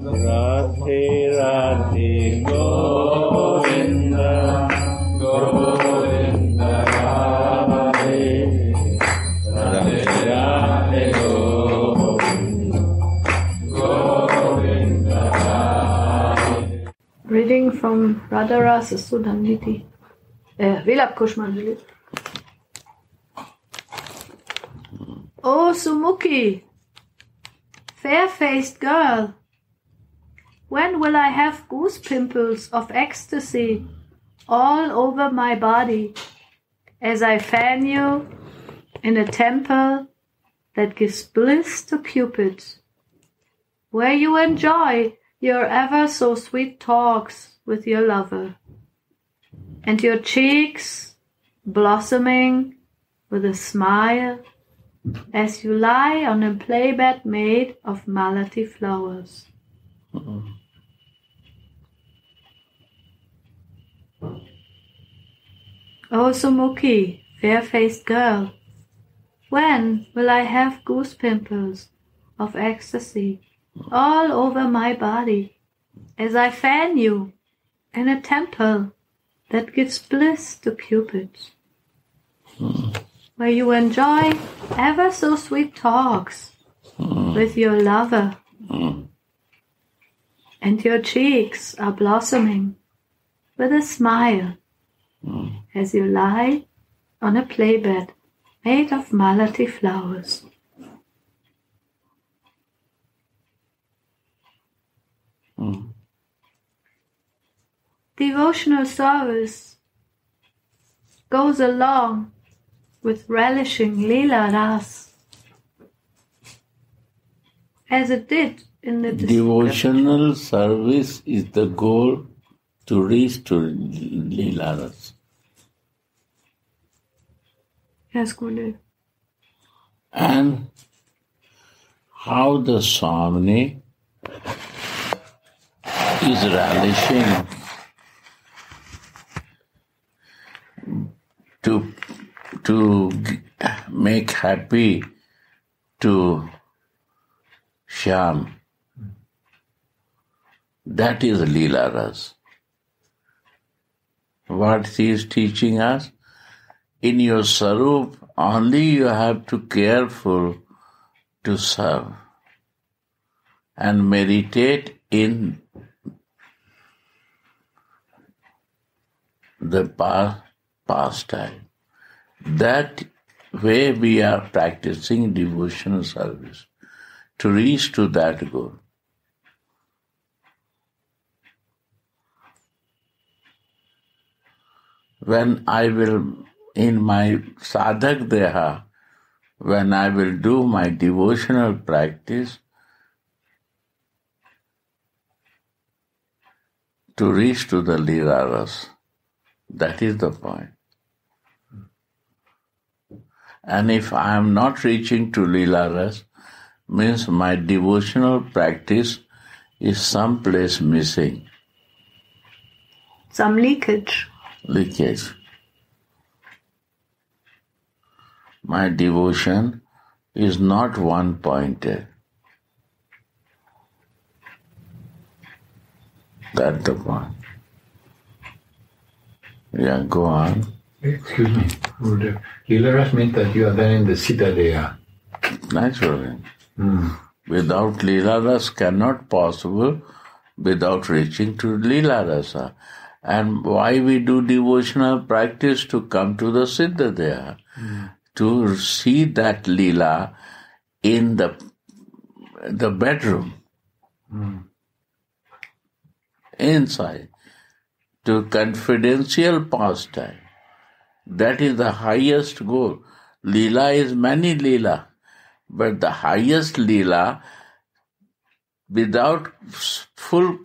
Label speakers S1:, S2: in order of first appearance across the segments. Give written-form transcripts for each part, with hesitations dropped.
S1: Radhe Radhe Govinda Govinda Radhe Radhe Radhe Govinda Govinda Radhe.
S2: Reading from Radharasa Sudhamniti, Vilapa Kusumanjali. Oh Sumukhi, fair-faced girl, when will I have goose pimples of ecstasy all over my body as I fan you in a temple that gives bliss to Cupid, where you enjoy your ever so sweet talks with your lover, and your cheeks blossoming with a smile as you lie on a playbed made of malati flowers. Oh Sumukhi, fair-faced girl, when will I have goose pimples of ecstasy all over my body as I fan you in a temple that gives bliss to Cupid, where you enjoy ever so sweet talks with your lover, and your cheeks are blossoming with a smile as you lie on a playbed made of malati flowers. Devotional service goes along with relishing Leela Ras, as it did in the
S1: devotional service is the goal to reach to Leela Ras.
S2: Yes, Gurudev.
S1: And how the Swami is relishing to make happy to Shyam. That is Leela Ras. What he is teaching us, in your sarup only you have to careful to serve and meditate in the pastime. That way we are practicing devotional service to reach to that goal. When I will, in my sadhak deha, when I will do my devotional practice to reach to the Leela Ras, that is the point. And if I am not reaching to Leela Ras, means my devotional practice is someplace missing.
S2: Some leakage.
S1: My devotion is not one-pointed. That's the point. Yeah, go on.
S3: Excuse me, Gurudev. Leela Ras means that you are then in the Siddha Deha.
S1: Naturally. Without Leela Ras cannot possible without reaching to Leela Rasa. And why we do devotional practice? To come to the Siddha Deha. To see that Leela in the bedroom. Inside. To confidential pastime. That is the highest goal. Leela is many Leela. But the highest Leela, without full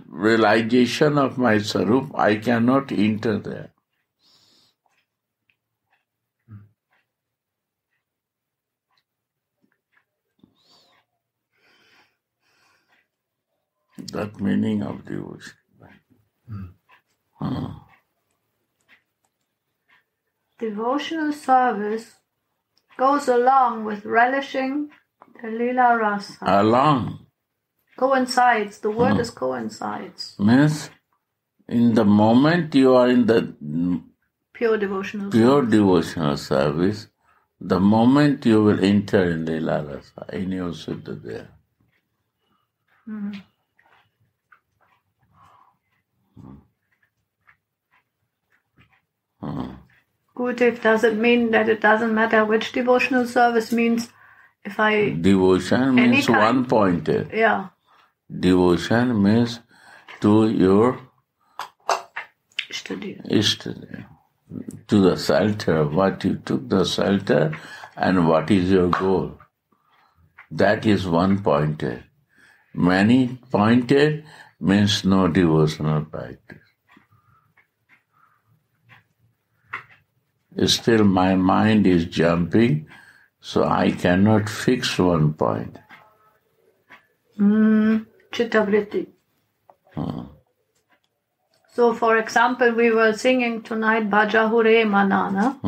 S1: realization of my sarup, I cannot enter there. That meaning of devotion.
S2: Devotional service goes along with relishing the Leela Rasa.
S1: Along.
S2: Coincides. The word is coincides.
S1: Means in the moment you are in the
S2: Pure devotional
S1: devotional service, the moment you will enter in Lila Rasa, in your Siddha there.
S2: Gurudev, does it mean that it doesn't matter which devotional service means if I...
S1: Devotion means
S2: anytime?
S1: one-pointed.
S2: Yeah.
S1: Devotion means to your
S2: Ishtadeva.
S1: To the shelter, what you took the shelter and what is your goal. That is one-pointed. Many-pointed means no devotional practice. Still my mind is jumping, so I cannot fix one point.
S2: Chittavritti. So, for example, we were singing tonight Bhaja Hure Manana,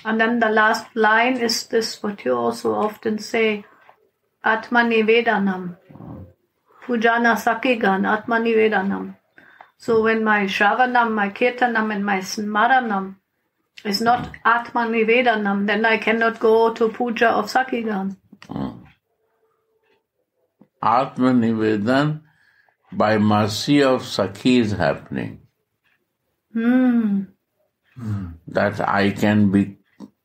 S2: and then the last line is this, what you also often say, Atmanivedanam. Pujana Sakigan, Atmanivedanam. So when my Shravanam, my Kirtanam and my Smaranam is not Atmanivedanam, then I cannot go to Puja of Sakigan.
S1: Atmanivedan by mercy of Sakhi is happening. That I can be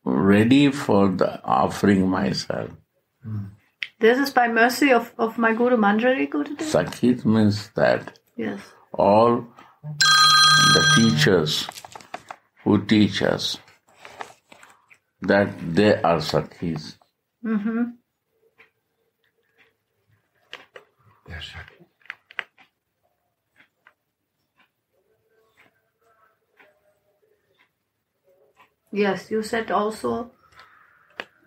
S1: ready for the offering myself.
S2: This is by mercy of my Guru Manjari, Gurudev?
S1: Sakhit means that
S2: Yes.
S1: all the teachers who teach us, that they are Sakhis.
S3: Yes, sir.
S2: Yes, you said also,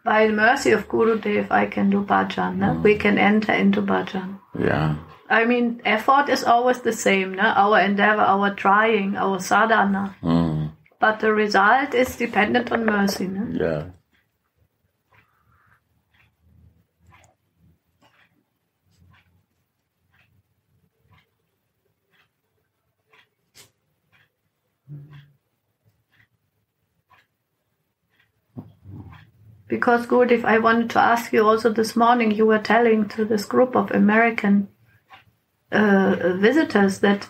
S2: by the mercy of Gurudev, I can do bhajan. No? We can enter into bhajan.
S1: Yeah.
S2: I mean, effort is always the same. No? Our endeavor, our trying, our sadhana. But the result is dependent on mercy. No?
S1: Yeah.
S2: Because, Gurudev, I wanted to ask you also this morning, you were telling to this group of American visitors that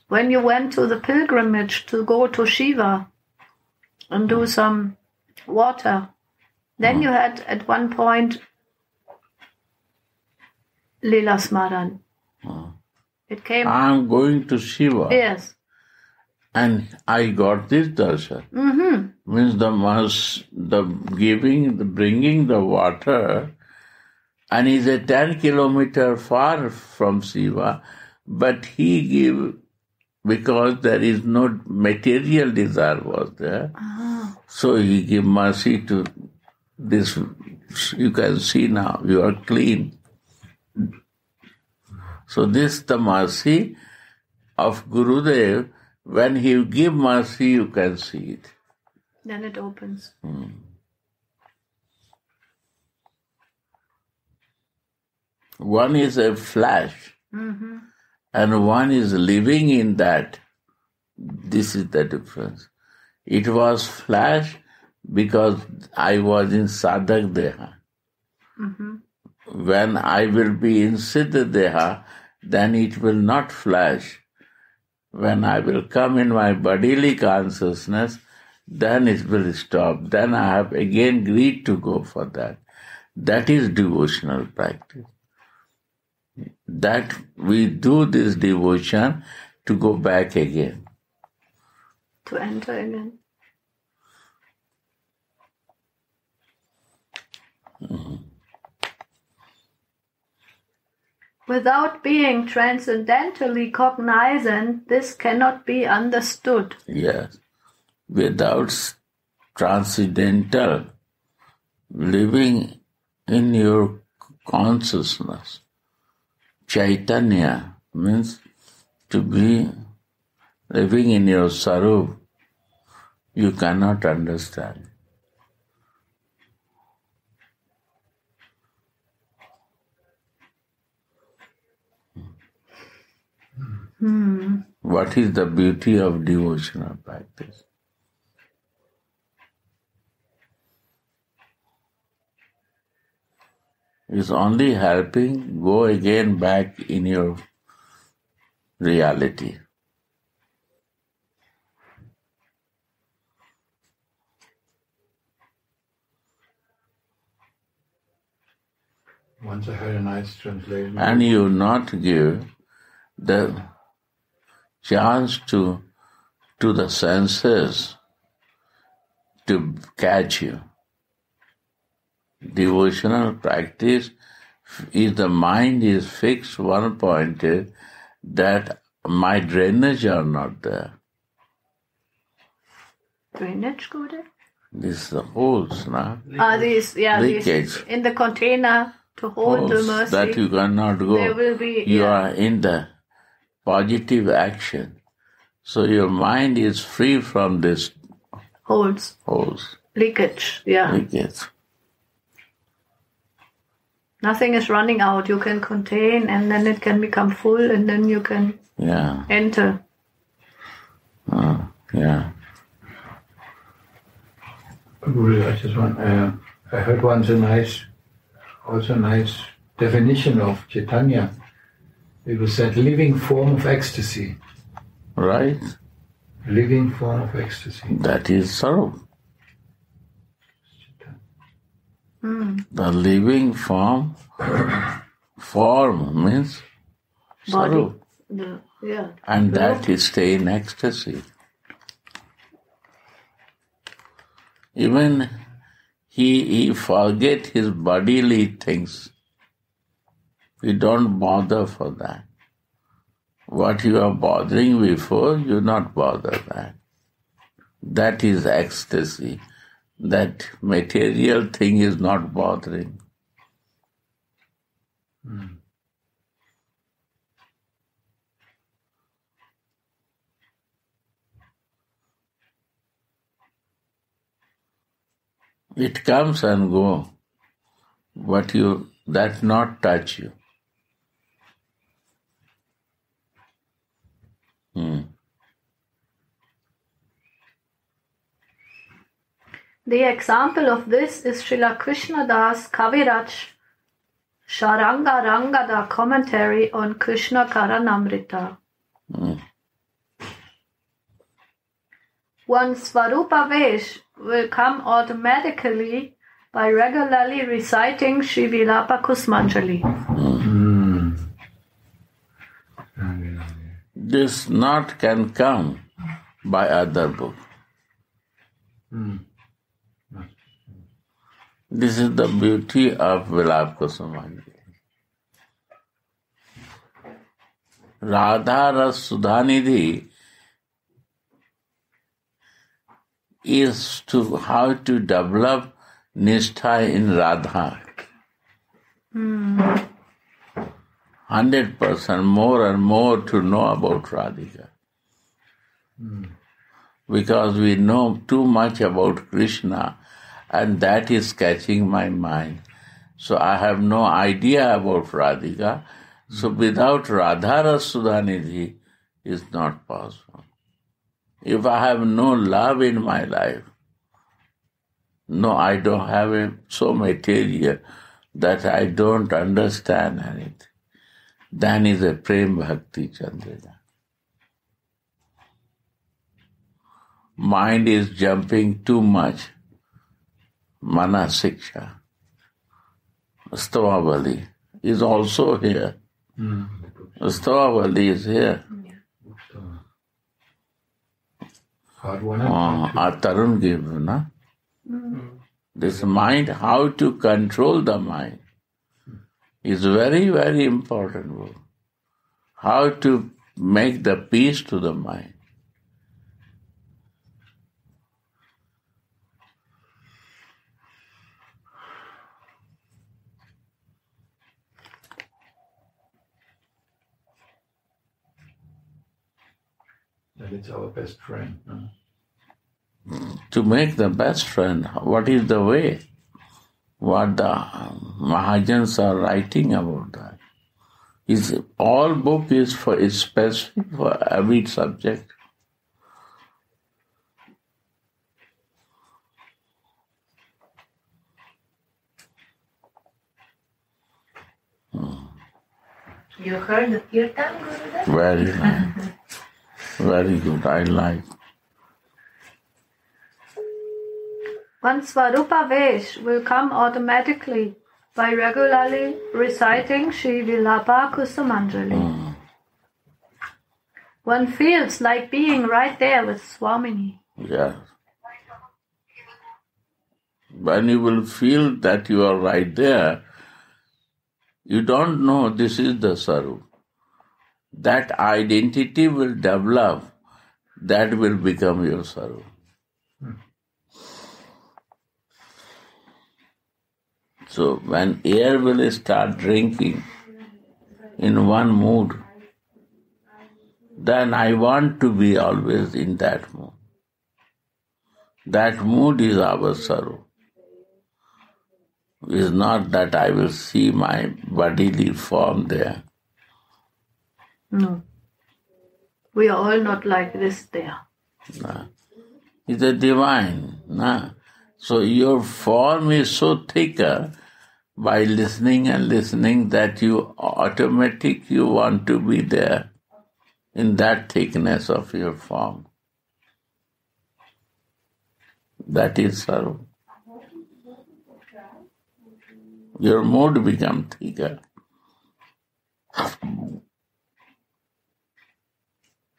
S2: when you went to the pilgrimage to go to Shiva and do some water, then you had at one point Lila Smaran. It came...
S1: I'm going to Shiva.
S2: Yes.
S1: And I got this darshan. Means the bringing the water, and is a 10 kilometer far from Shiva, but he give because there is no material desire was there. So he give mercy to this. You can see now you are clean. So this the mercy of Gurudev. When he give mercy, you can see it.
S2: Then it opens.
S1: One is a flash, and one is living in that. This is the difference. It was flash because I was in Sadhak Deha. When I will be in Siddha Deha, then it will not flash. When I will come in my bodily consciousness, then it will stop. Then I have again greed to go for that. That is devotional practice. That we do this devotion to go back again.
S2: To enter again. Without being transcendentally cognizant, this cannot be understood.
S1: Yes. Without transcendental living in your consciousness. Chaitanya means to be living in your sarup. You cannot understand. What is the beauty of devotional practice? It's only helping go again back in your reality.
S3: Once I heard a nice translation.
S1: And you not give the chance to the senses to catch you. Devotional practice, if the mind is fixed one pointed, that my drainage are not there.
S2: Drainage, Guru?
S1: This is the holes, na?
S2: These
S1: Leakage.
S2: in the container to hold the
S1: Holes
S2: mercy.
S1: that you cannot go.
S2: There will be,
S1: you are in the positive action. So your mind is free from this
S2: holes. Leakage,
S1: Leakage.
S2: Nothing is running out. You can contain and then it can become full and then you can enter.
S3: Guru, I just want. I heard once a nice definition of Chaitanya. It was said, living form of ecstasy.
S1: Right?
S3: Living form of ecstasy.
S1: That is Sarup. The living form means Sarup. And that is stay in ecstasy. Even he forget his bodily things. We don't bother for that. What you are bothering before, you not bother that. That is ecstasy. That material thing is not bothering. It comes and go, but that not touch you.
S2: The example of this is Srila Krishnadas Kaviraj Sharanga Rangada commentary on Krishna Karanamrita. One's Svarupa Vesh will come automatically by regularly reciting Sri Vilapa Kusumanjali.
S1: This not can come by other book. This is the beauty of Vilapa Kusumanjali. Radha Ras Sudhanidhi is to how to develop Nishtha in Radha. 100% more and more to know about Radhika. Because we know too much about Krishna and that is catching my mind. So I have no idea about Radhika. So without Radha Ras Sudhanidhi is not possible. If I have no love in my life, I don't have so material that I don't understand anything, then is a Prem Bhakti Chandrika. Mind is jumping too much. Mana Siksha. Stavavali is also here. Stavavali is here. Tarun gave, na? This mind, how to control the mind is very, very important. How to make the peace to the mind.
S3: That it's our best friend.
S1: To make the best friend, what is the way? What the Mahajans are writing about that. All book is specific for every subject.
S2: You heard the kirtan, Gurudev?
S1: Very nice. Very good. I like.
S2: One Svarupa Vesh will come automatically by regularly reciting Sri Vilapa Kusumanjali. One feels like being right there with Swamini.
S1: Yes. When you will feel that you are right there, you don't know this is the Sarup. That identity will develop, that will become your Sarup. So when air will start drinking in one mood, then I want to be always in that mood. That mood is our Sarup. It is not that I will see my bodily form there.
S2: No. We are all not like this there.
S1: No. It's a divine. No. So your form is so thicker by listening and listening that you want to be there in that thickness of your form. That is Sarup. Your mood becomes thicker.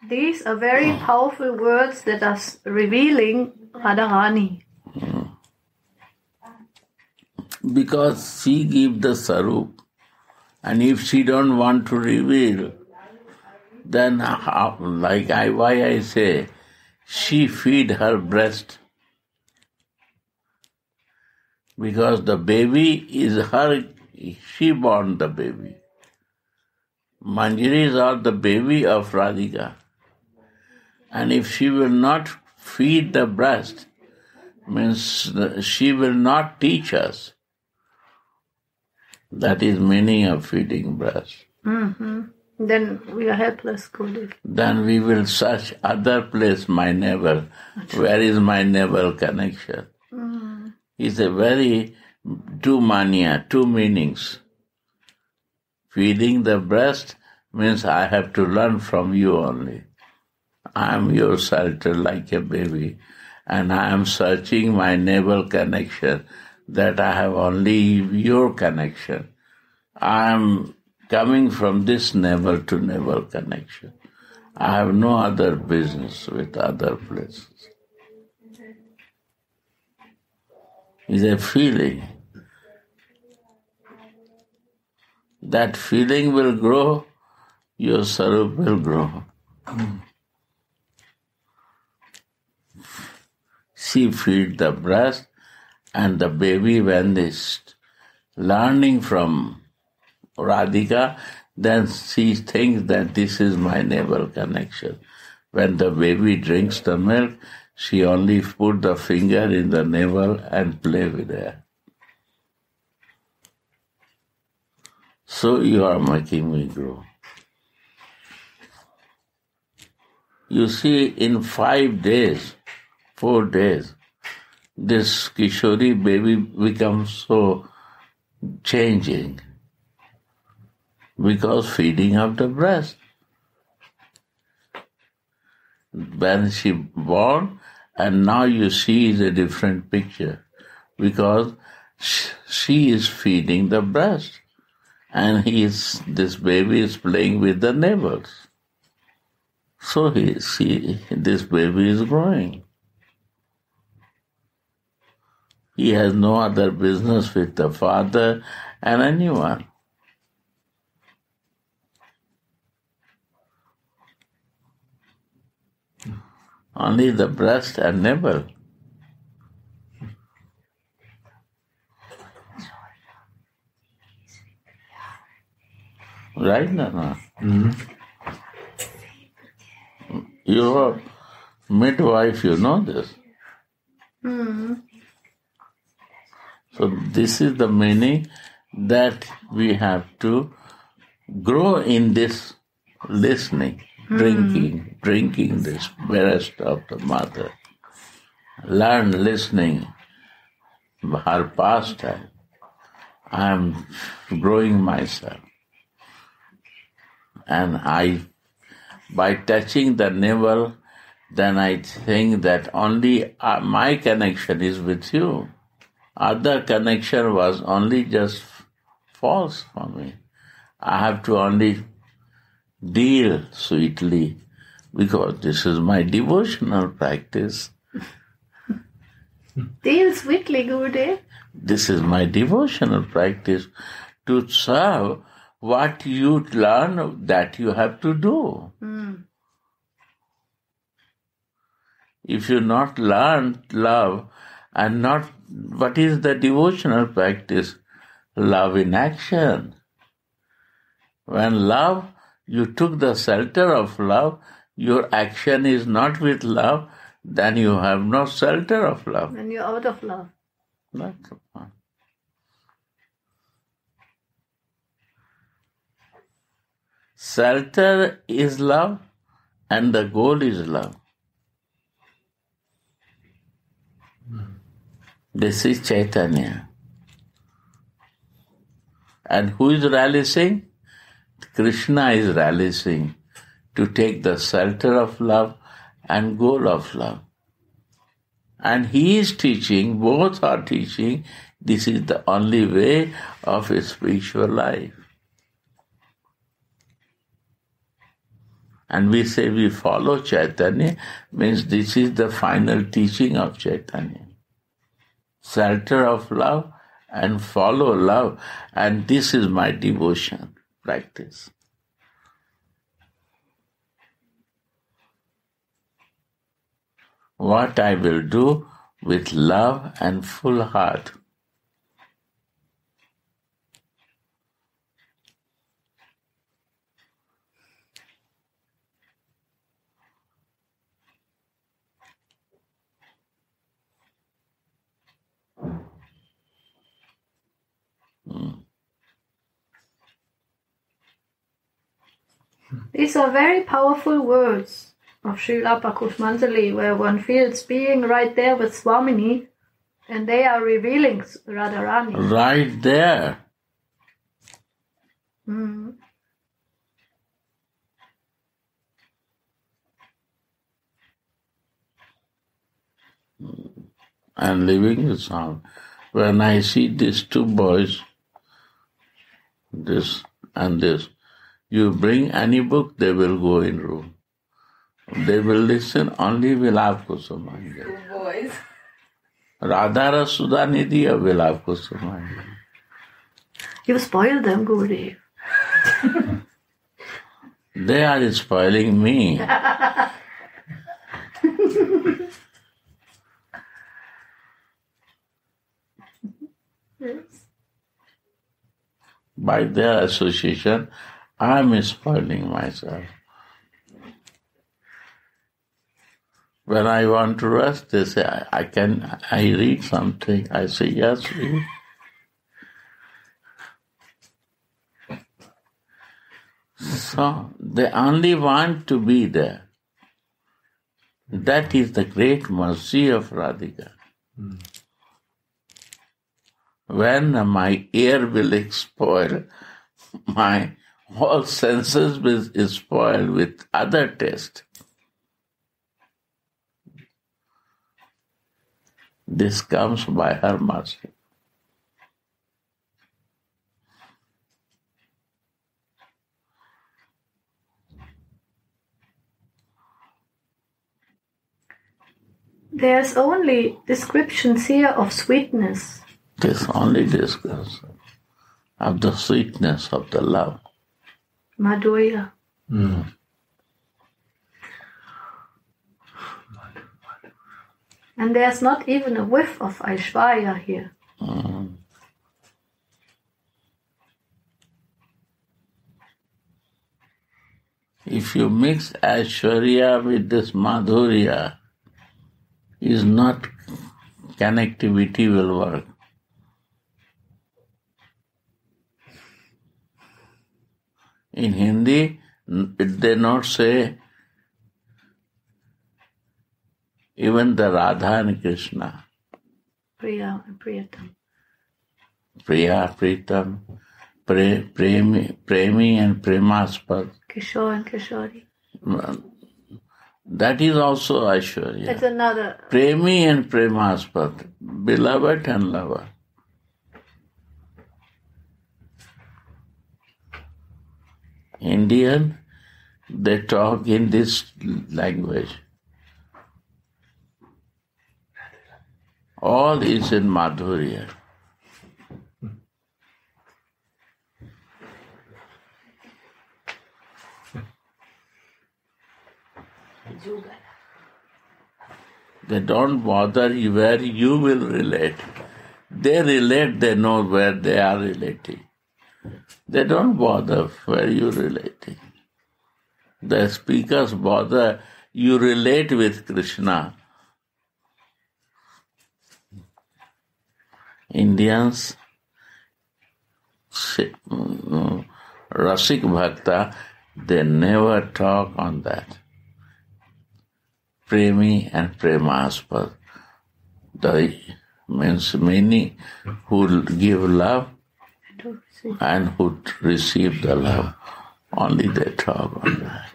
S2: These are very powerful words that are revealing Radharani.
S1: Because she gives the Sarup, and if she don't want to reveal, then why I say, she feed her breast. Because the baby is her, she born the baby. Manjaris are the baby of Radhika. And if she will not feed the breast, means she will not teach us. That is meaning of feeding breast.
S2: Mm-hmm. Then we are helpless, Gurudev.
S1: Then we will search other place, my navel. Where is my navel connection? It's a very two mania, two meanings. Feeding the breast means I have to learn from you only. I am your shelter like a baby, and I am searching my navel connection, that I have only your connection. I am coming from this navel to navel connection. I have no other business with other places. It's a feeling. That feeling will grow, your Sarup will grow. She feeds the breast, and the baby, when they learning from Radhika, then she thinks that this is my navel connection. When the baby drinks the milk, she only put the finger in the navel and play with her. So you are making me grow. You see, in 5 days, 4 days, this Kishori baby becomes so changing because feeding of the breast. When she born, and now you see is a different picture because she is feeding the breast, and this baby is playing with the neighbors. So this baby is growing. He has no other business with the father and anyone. Only the breast and nipple. Right, Nana?
S3: Mm-hmm.
S1: You're midwife, you know this.
S2: Mm-hmm.
S1: So this is the meaning that we have to grow in this listening, drinking this breast of the mother. Learn listening, her pastime. I am growing myself. And by touching the navel, then I think that only my connection is with you. Other connection was only just false for me. I have to only deal sweetly because this is my devotional practice.
S2: Deal sweetly, Gurudev.
S1: This is my devotional practice to serve what you learn that you have to do. If you not learn love and not, what is the devotional practice? Love in action. When love, you took the shelter of love, your action is not with love, then you have no shelter of love.
S2: Then you're out of love.
S1: That's the point. Shelter is love and the goal is love. This is Chaitanya. And who is releasing? Krishna is releasing to take the shelter of love and goal of love. And he is teaching, both are teaching, this is the only way of a spiritual life. And we say we follow Chaitanya, means this is the final teaching of Chaitanya. Shelter of love and follow love, and this is my devotion practice. What I will do with love and full heart.
S2: These are very powerful words of Vilapa Kusumanjali, where one feels being right there with Swamini, and they are revealing Radharani.
S1: Right there. And living the song. When I see these two boys, this and this, you bring any book, they will go in room. They will listen only Vilapa Kusumanjali.
S4: Two boys.
S1: Radha Sudha Nidhi or Vilapa Kusumanjali.
S2: You spoil them, Gurudev.
S1: They are spoiling me.
S2: Yes.
S1: By their association, I am spoiling myself. When I want to rest, they say, I read something. I say, yes, read. So, they only want to be there. That is the great mercy of Radhika. When my ear will spoil, my whole senses will spoil with other taste. This comes by her mercy.
S2: There's only descriptions here of sweetness.
S1: This only discuss of the sweetness of the love.
S2: Madhurya. And there's not even a whiff of Aishwarya here.
S1: If you mix Aishwarya with this Madhurya, is not connectivity will work. In Hindi, they not say even the Radha and Krishna.
S2: Priya and Priyatam.
S1: Priya, Pritam, Premi and Premaspad.
S2: Kishore and Kishori.
S1: That is also Aishwarya.
S2: That's another.
S1: Premi and Premaspad, beloved and lover. Indian, they talk in this language. All is in Madhurya. They don't bother you where you will relate. They relate, they know where they are relating. They don't bother where you relating. The speakers bother you relate with Krishna. Indians, Rasik Bhakta, they never talk on that. Premi and Premaspad. The means many who give love and who receive the love. Only they talk on that.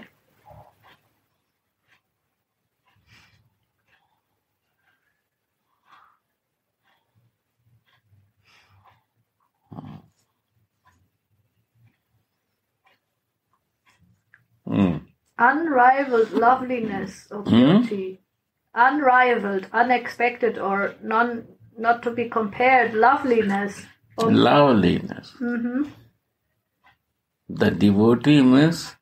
S2: Unrivaled loveliness or beauty. Unrivaled, unexpected, or not to be compared loveliness.
S1: Loveliness.
S2: Mm-hmm.
S1: The devotee means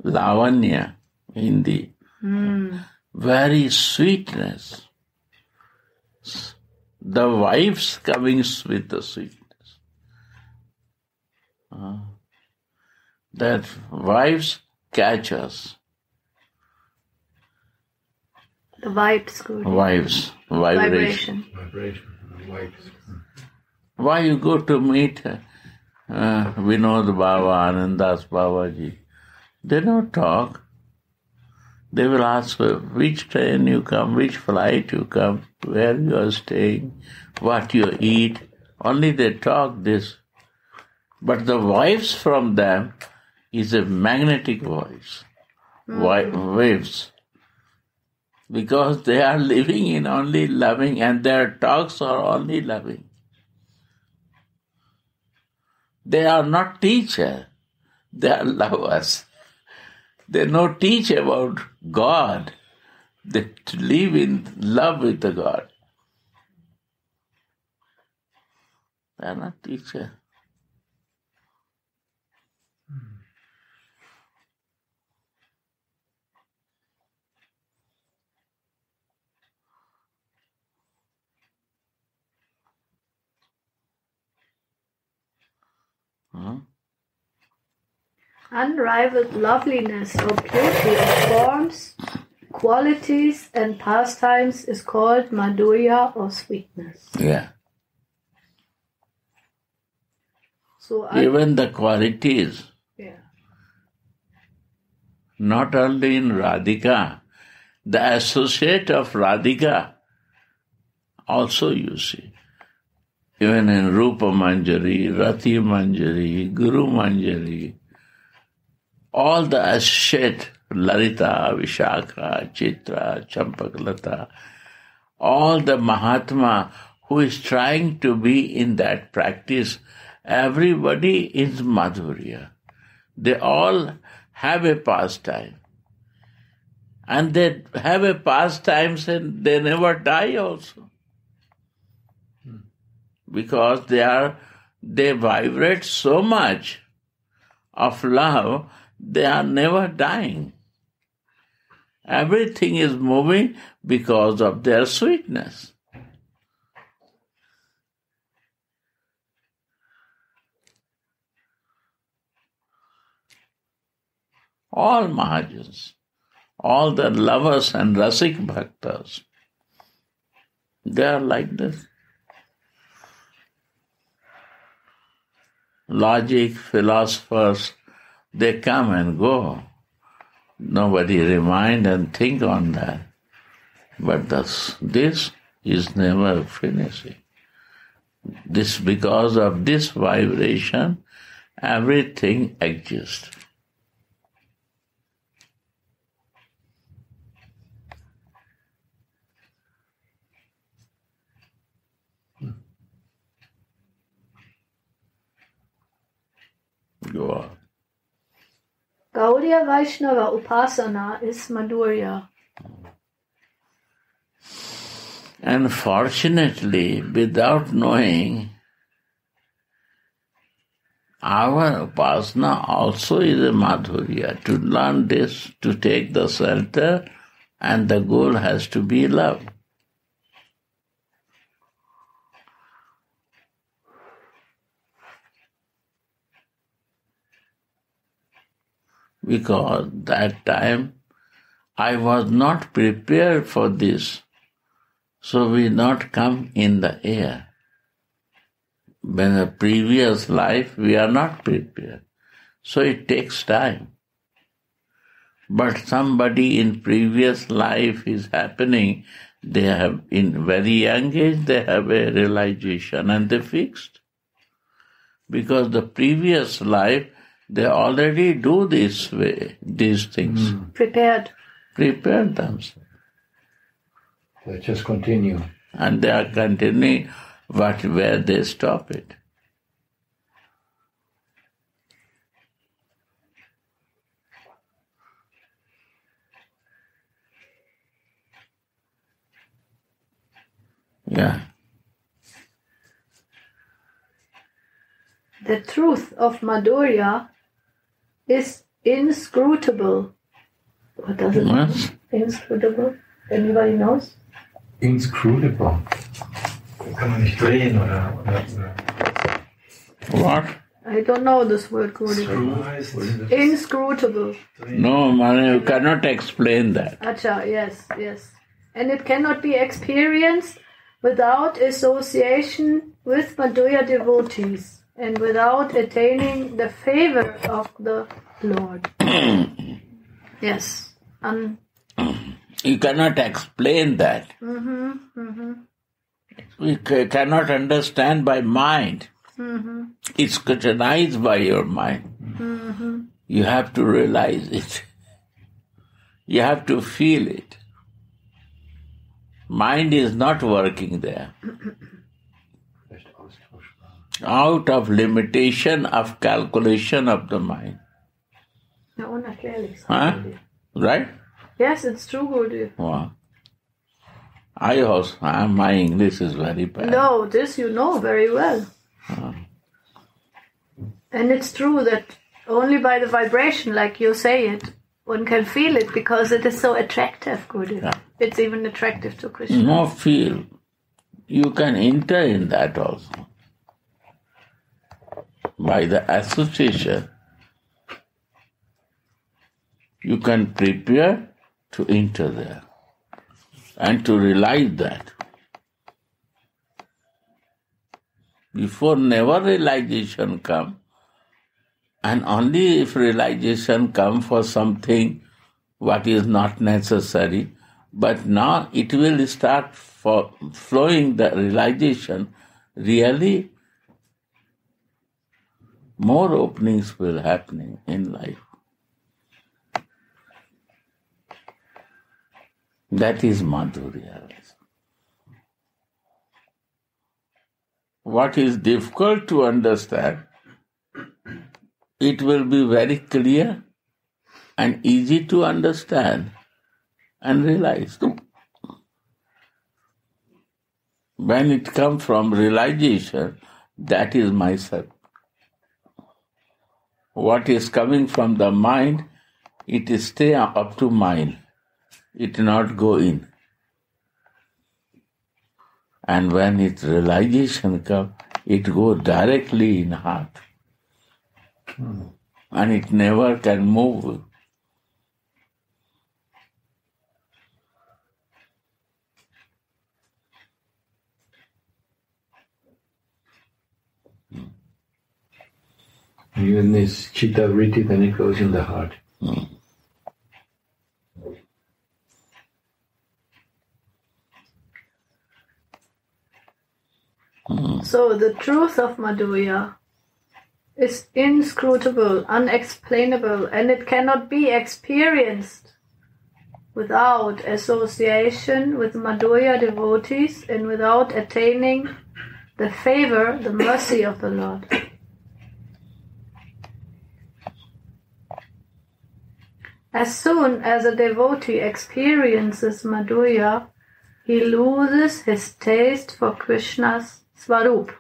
S1: Lavanya, Hindi. Very sweetness. The wives coming with the sweetness. That wives catch us.
S2: The vibes good.
S1: Wives, vibration.
S3: Vibes.
S1: Why you go to meet Vinod Baba, Anandas Babaji? They don't talk. They will ask which train you come, which flight you come, where you are staying, what you eat. Only they talk this. But the voice from them is a magnetic voice. Waves. Because they are living in only loving and their talks are only loving. They are not teachers. They are lovers. They don't teach about God. They live in love with the God. They are not teachers.
S2: Unrivaled loveliness or beauty of forms, qualities, and pastimes is called madhurya or sweetness.
S1: Yeah.
S2: So
S1: even the qualities, not only in Radhika, the associate of Radhika also you see. Even in Rupa Manjari, Rati Manjari, Guru Manjari, all the associate, Lalita, Vishakha, Chitra, Champaklata, all the Mahatma who is trying to be in that practice, everybody is Madhurya. They all have a pastime. And they have a pastime and they never die also. Because they vibrate so much of love, they are never dying. Everything is moving because of their sweetness. All Mahajans, all the lovers and Rasik Bhaktas, they are like this. logic, philosophers, they come and go. Nobody remind and think on that. But this is never finishing. This, because of this vibration, everything exists. Go on.
S2: Gaudiya Vaishnava Upasana is Madhurya.
S1: Unfortunately, without knowing, our upasana also is a madhurya. To learn this, to take the shelter, and the goal has to be love. Because that time I was not prepared for this, so we not come in the air. When the previous life we are not prepared, so it takes time. But somebody in previous life is happening, they have in very young age they have a realization and they fixed. Because the previous life they already do this way, these things.
S2: Prepared
S1: themselves.
S3: They just continue.
S1: And they are continuing where they stop it. Yeah.
S2: The truth of Madhurya is inscrutable. What does it mean? Inscrutable? Anybody knows?
S3: Inscrutable. Kann man nicht drehen oder.
S1: What?
S2: I don't know this word called. Inscrutable.
S1: No, man, you cannot explain that.
S2: Acha, yes. And it cannot be experienced without association with Madhurya devotees and without attaining the favor of the Lord. Yes.
S1: You cannot explain that. We cannot understand by mind. It's scrutinized by your mind. You have to realize it. You have to feel it. Mind is not working there. Out of limitation of calculation of the mind.
S2: No, not really.
S1: Huh? Right?
S2: Yes, it's true, Gurudev.
S1: Wow. I also, my English is very bad.
S2: No, this you know very well. And it's true that only by the vibration, like you say it, one can feel it because it is so attractive, Gurudev.
S1: Yeah.
S2: It's even attractive to Krishna.
S1: No feel. You can enter in that also. By the association, you can prepare to enter there and to realize that. Before never realization come, and only if realization come for something what is not necessary, but now it will start flowing the realization, really more openings will happen in life. That is Madhurya. What is difficult to understand, it will be very clear and easy to understand and realize. When it comes from realization, that is myself. What is coming from the mind, it is stay up to mind. It not go in. And when its realization comes, it go directly in heart. And it never can move.
S3: Even this chitta vritti, then it goes in the heart.
S2: So the truth of Madhurya is inscrutable, unexplainable, and it cannot be experienced without association with Madhurya devotees and without attaining the favor, the mercy of the Lord. As soon as a devotee experiences Madhurya, he loses his taste for Krishna's Svarup.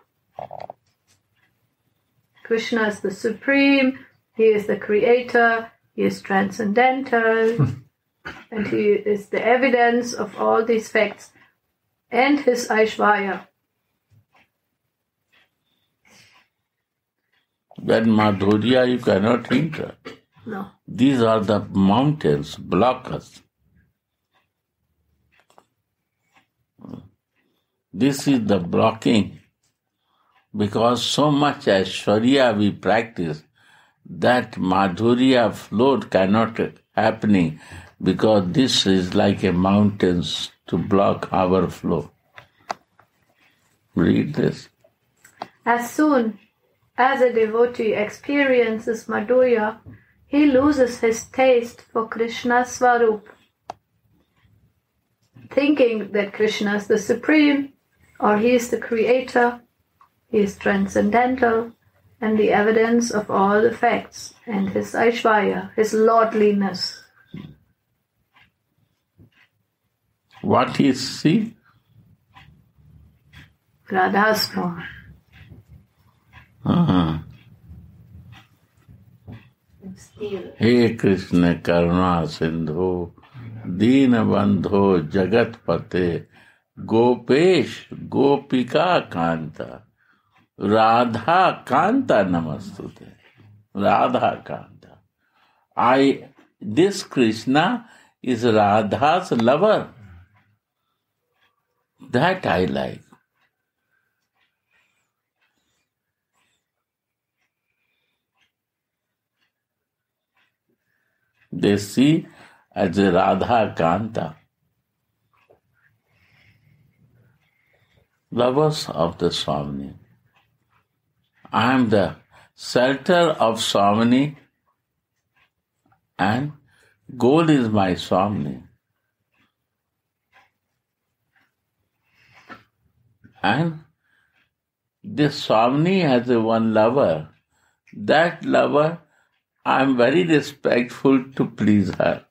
S2: Krishna is the supreme, he is the creator, he is transcendental, and he is the evidence of all these facts, and his Aishvarya.
S1: That Madhurya you cannot enter.
S2: No.
S1: These are the mountains, block us. This is the blocking, because so much Aishwarya we practice that Madhurya float cannot happening, because this is like a mountains to block our flow. Read this.
S2: As soon as a devotee experiences Madhurya, he loses his taste for Krishna's Svarup, thinking that Krishna is the supreme, or he is the creator, he is transcendental, and the evidence of all the facts, and his Aishvarya, his lordliness.
S1: What is see?
S2: Radha's form.
S1: हे कृष्ण करुणा सिंधु दीन बंधो जगत पते गोपेश गोपिका कांता राधा कांता नमस्तुते. Radha Kanta. This Krishna is Radha's lover. That I like. They see as a Radha Kanta, lovers of the Swami. I am the shelter of Swami and goal is my Swami. And this Swami has a one lover. That lover, I am very respectful to please her.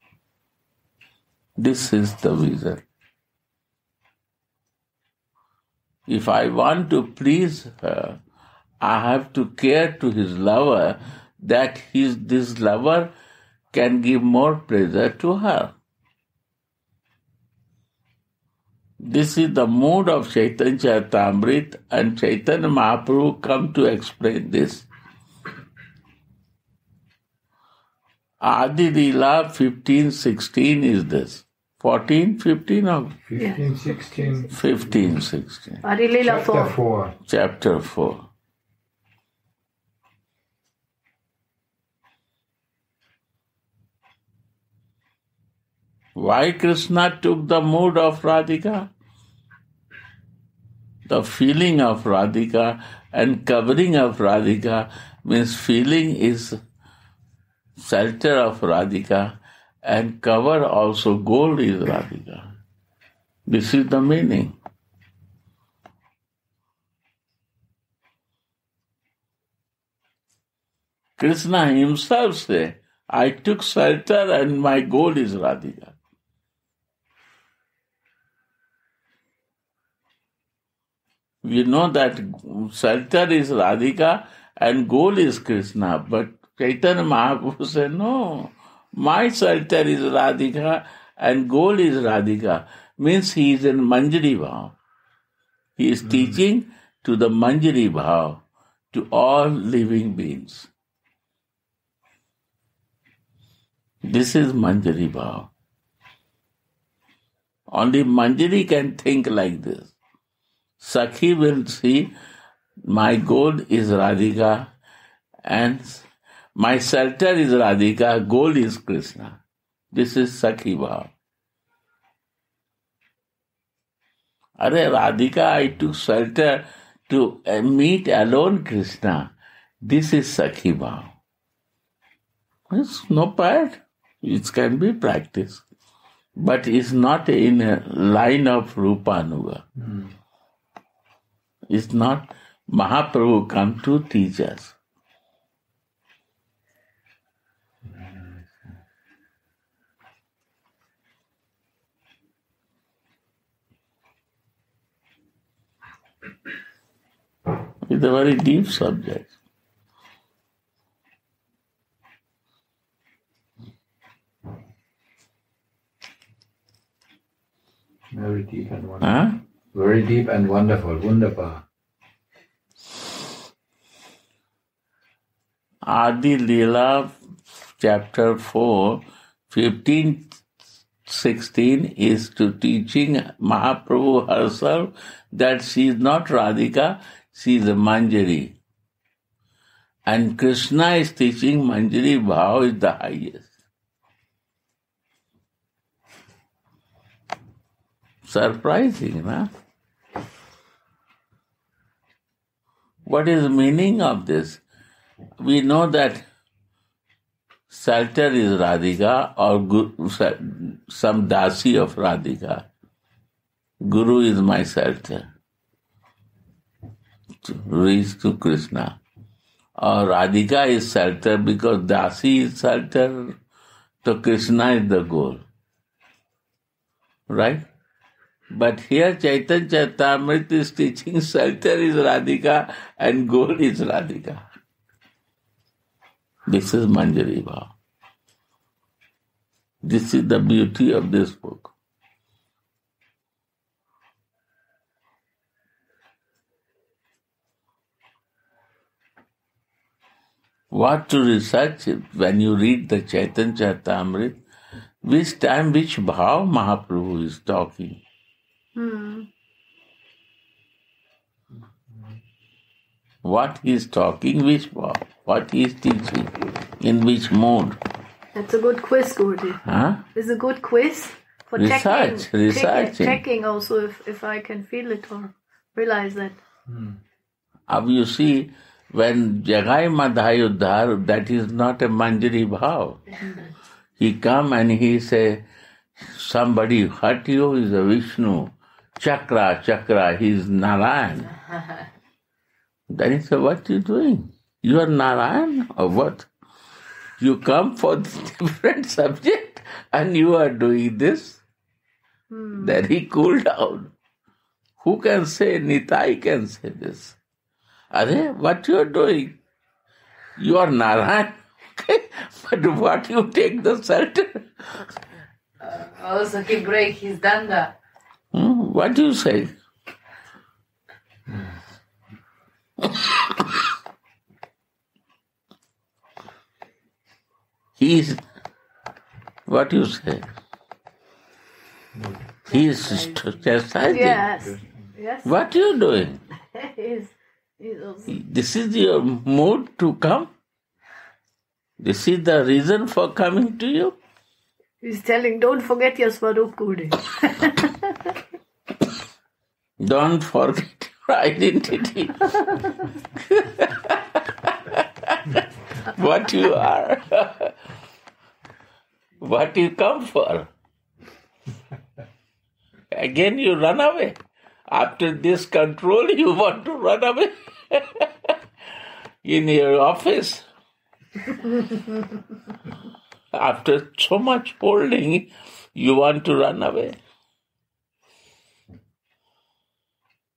S1: This is the reason. If I want to please her, I have to care to his lover that this lover can give more pleasure to her. This is the mood of Chaitanya Charitamrita, and Chaitanya Mahaprabhu come to explain this. Adi Leela 15-16 is this. 14-15 or
S3: 15-16.
S1: 15-16.
S2: Adi Leela 4.
S1: Chapter 4. Why Krishna took the mood of Radhika? The feeling of Radhika and covering of Radhika means feeling is shelter of Radhika and cover also gold is Radhika. This is the meaning. Krishna himself said, I took shelter and my goal is Radhika. We know that shelter is Radhika and goal is Krishna, but Chaitanya Mahaprabhu said, no, my shelter is Radhika and goal is Radhika. Means he is in Manjari Bhav. He is teaching to the Manjari Bhav, to all living beings. This is Manjari Bhav. Only Manjari can think like this. Sakhi will see, my goal is Radhika And my shelter is Radhika, goal is Krishna. This is Sakhi Bhav. Are Radhika, I took shelter to meet alone Krishna. This is Sakhi Bhav. It's no bad. It can be practiced. But it's not in a line of Rupanuga. It's not Mahaprabhu come to teach us. It's a very deep subject.
S3: Very deep and wonderful. Very deep and wonderful. Wunderbar.
S1: Adi Leela, chapter 4, 15, 16 is to teaching Mahaprabhu herself that she is not Radhika, she is a Manjari. And Krishna is teaching Manjari Bhav is the highest. Surprising, huh? What is the meaning of this? We know that shelter is Radhika or some dasi of Radhika. Guru is my shelter to reach to Krishna. Or Radhika is shelter because dasi is shelter, so Krishna is the goal. Right? But here Chaitanya Charitamrita is teaching shelter is Radhika and goal is Radhika. This is Manjari Bhav. This is the beauty of this book. What to research when you read the Chaitanya Charitamrita, which time, which Bhav Mahaprabhu is talking. What he is talking, which Bhav, what he is teaching, in which mode.
S2: That's a good quiz, Guruji.
S1: Huh?
S2: It's a good quiz for checking also if I can feel it or realize that.
S1: You see, when Jagai Madhai Uddhar, that is not a Manjari Bhav. He come and he say, somebody hurt you is a Vishnu. Chakra, he is Narayan. Then he said, what are you doing? You are Narayan or what? You come for the different subject and you are doing this? Then he cooled down. Who can say? Nitai can say this. Are what you are doing? You are Narayan. Okay? But what you take the shelter?
S4: Also he break his danda.
S1: What do you say? He is, what do you say? He is chastising.
S2: Yes.
S1: What are you doing?
S2: He's also...
S1: This is your mood to come? This is the reason for coming to you?
S2: He's telling, don't forget your Swarup, Guruji.
S1: Don't forget your identity. What you are. What you come for. Again you run away. After this control you want to run away. In your office. After so much holding, you want to run away.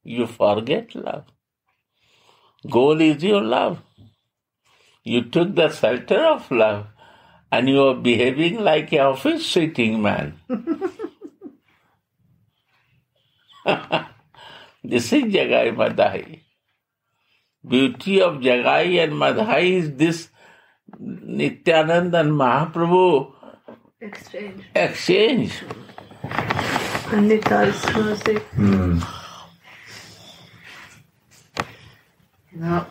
S1: You forget love. Goal is your love. You took the shelter of love and you are behaving like an office sitting man. This is Jagai Madhai. Beauty of Jagai and Madhai is this Nityananda and Mahaprabhu exchange.
S4: No,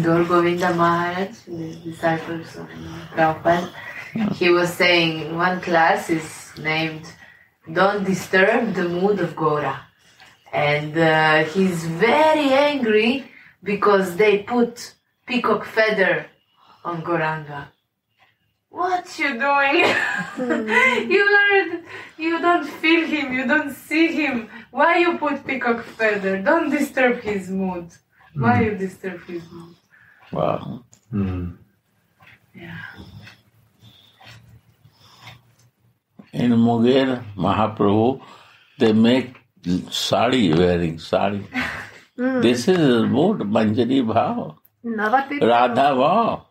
S4: Gaur Govinda Maharaj, the disciples of Prabhupada, he was saying one class is named "Don't Disturb the Mood of Gora," and he's very angry because they put peacock feather on Goranga. What you doing? You don't feel him, you don't see him. Why you put peacock feather? Don't disturb his mood. Why you disturb his mood?
S1: Wow.
S4: Yeah.
S1: In Munger, Mahaprabhu, they make wearing sari. This is mood, Manjari Bhav, Radha Bhav.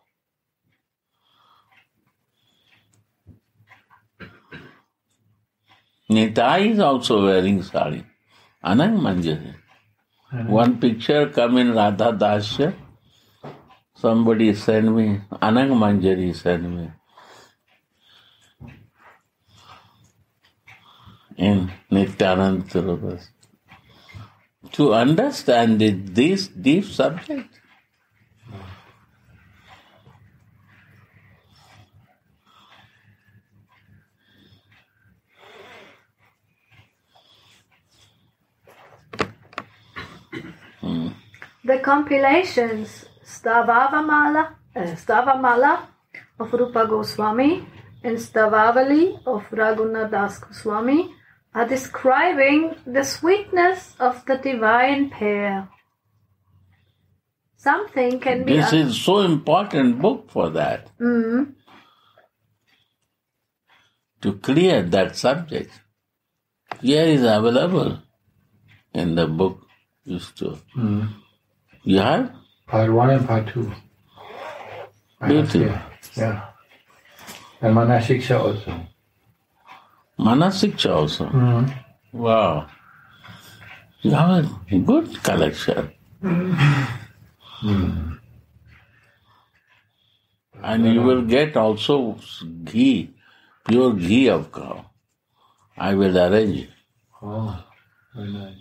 S1: Nitai is also wearing sari. Anang Manjari. One picture come in Radha Dasya. Somebody send me, Anang Manjari send me. In Nityanand Surabhas. To understand this deep subject.
S2: The compilations Stavamala of Rupa Goswami and Stavavali of Raghunath Das Goswami are describing the sweetness of the divine pair. Something can be...
S1: This is so important book for that. To clear that subject. Here is available in the book. You have?
S3: Part 1 and part 2.
S1: Beautiful.
S3: Yeah. And Manasiksha also.
S1: Manasiksha also? Wow. You have a good collection. And you will get also ghee, pure ghee of cow. I will arrange it.
S3: Oh, very nice.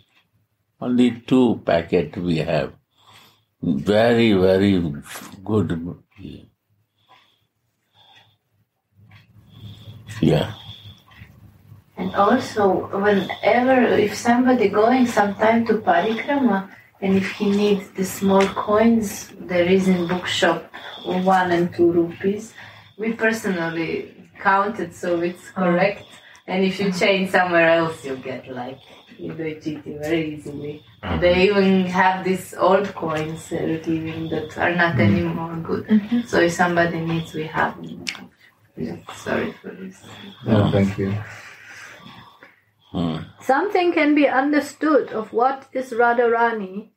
S1: Only 2 packets we have. Very, very good ghee. Yeah.
S4: And also, whenever, if somebody going sometime to Parikrama, and if he needs the small coins, there is in bookshop 1 and 2 rupees. We personally counted, so it's correct. And if you change somewhere else, you get you do cheating very easily. They even have these old coins giving that are not anymore good. So if somebody needs, we have them. Yeah, sorry for this.
S3: No, thank you.
S2: Something can be understood of what is Radharani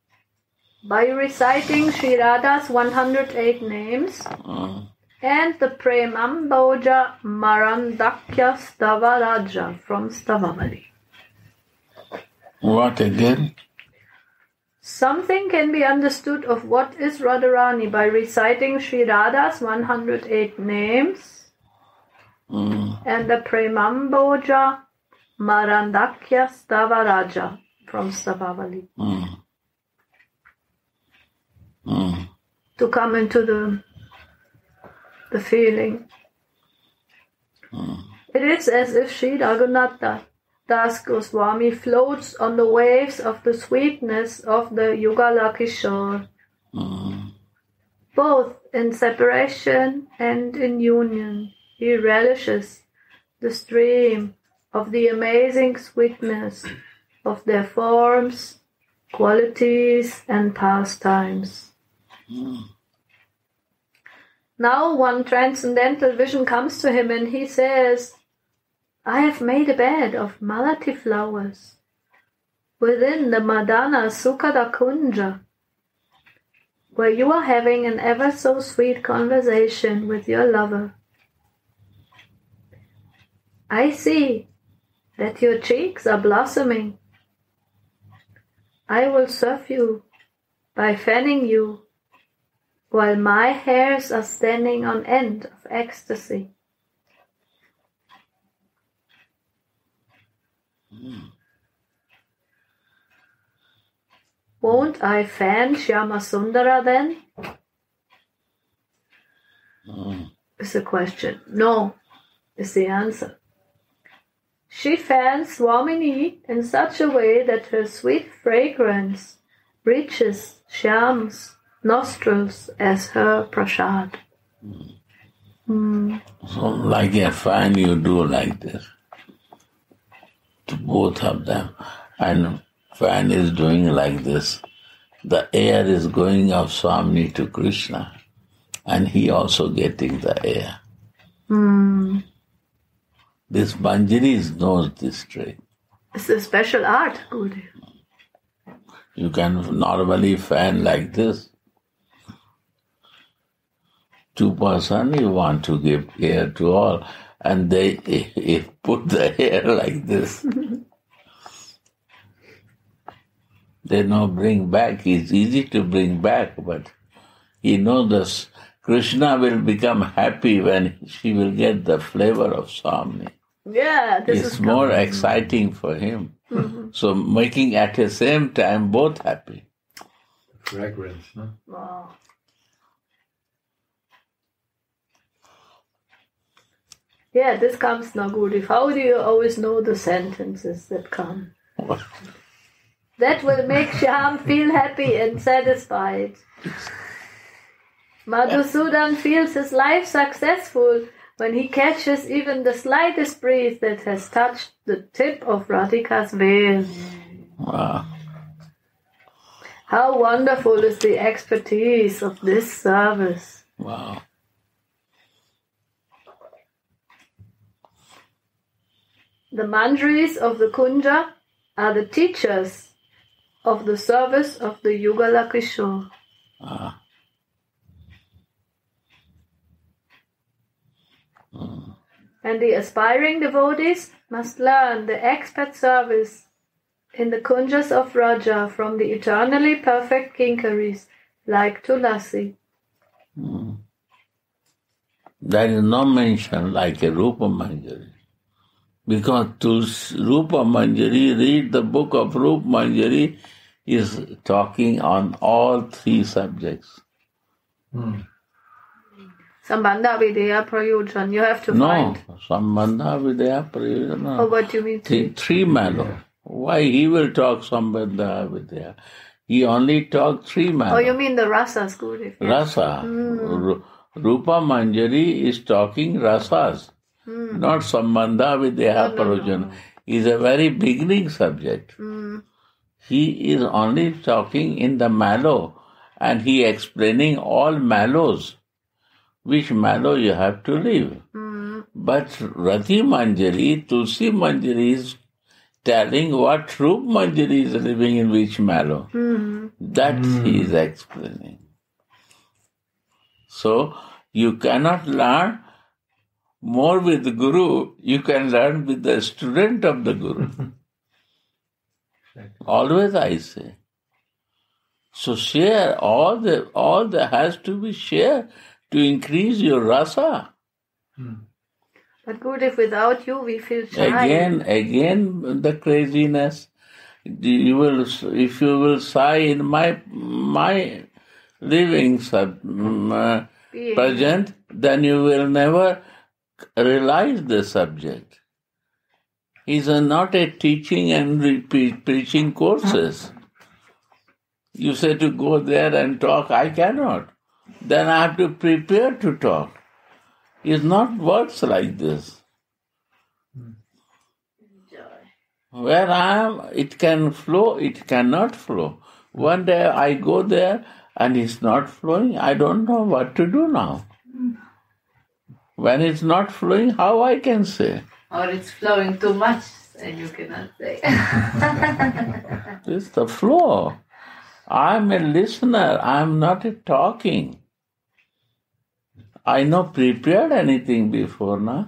S2: by reciting Sri Radha's 108 names and the Premamboja Marandakya Stavaraja from Stavamali.
S1: What again?
S2: Something can be understood of what is Radharani by reciting Sri Radha's 108 names and the Premamboja Marandakya Stavaraja from Stavavali. To come into the feeling. It is as if Sri Raghunath Das Goswami floats on the waves of the sweetness of the Yugala Kishore, both in separation and in union. He relishes the stream of the amazing sweetness of their forms, qualities, and pastimes. Now one transcendental vision comes to him and he says, I have made a bed of malati flowers within the Madana Sukada Kunja, where you are having an ever so sweet conversation with your lover. I see that your cheeks are blossoming. I will serve you by fanning you while my hairs are standing on end of ecstasy. Won't I fan Shyamasundara then? Is the question. No, is the answer. She fans Swamini in such a way that her sweet fragrance reaches Shyam's nostrils as her prasad.
S1: So like a fan you do like this to both of them, and fan is doing like this. The air is going of Swami to Krishna, and he also getting the air. This Manjari knows this trick.
S2: It's a special art, Gurudev.
S1: You can normally fan like this. Two person you want to give air to all, and they put the air like this. They know bring back. It's easy to bring back, but he knows this. Krishna will become happy when she will get the flavor of Swami.
S2: Yeah, this
S1: It's
S2: is
S1: more exciting for him. So making at the same time both happy.
S3: Fragrance, no?
S2: Wow. Yeah, this comes now, Gurudev. How do you always know the sentences that come? That will make Shyam feel happy and satisfied. Madhusudan feels his life successful when he catches even the slightest breeze that has touched the tip of Radhika's veil.
S1: Wow.
S2: How wonderful is the expertise of this service.
S1: Wow.
S2: The manjaris of the Kunja are the teachers of the service of the Yugala Kishore. And the aspiring devotees must learn the expert service in the Kunjas of Raja from the eternally perfect Kinkaris like Tulasi.
S1: There is no mention like a Rupa Manjari. Because to Rupa Manjari, read the book of Rupa Manjari, is talking on all three subjects.
S2: Sambandha Videya Prayojan, you have to find.
S1: No, Sambandha Vidya Prayojana.
S2: Oh, what do you mean?
S1: Three malo. Why he will talk Sambandha Vidya? He only talked three malo.
S2: Oh, you mean the rasas, Gurudev?
S1: Rasa. Rupa Manjari is talking rasas, not Sambandha Vidya Prayojana. Is a very beginning subject. He is only talking in the mallow, and he explaining all mallows, which mallow you have to live. But Rati Manjari, Tulsi Manjari is telling what Rup Manjari is living in which mallow. That he is explaining. So, you cannot learn more with the Guru, you can learn with the student of the Guru. Always I say. So share, all the has to be shared to increase your rasa.
S2: But Gurudev, without you we feel shy.
S1: Again the craziness. You will, if you will sigh in my living present, then you will never realize the subject. These are not a teaching and preaching courses. You say to go there and talk, I cannot. Then I have to prepare to talk. It not works like this. Where I am, it can flow, it cannot flow. One day I go there and it's not flowing, I don't know what to do now. When it's not flowing, how I can say?
S4: Or it's flowing too much and you cannot say.
S1: It's the flow. I'm a listener, I'm not a talking. I not prepared anything before, na?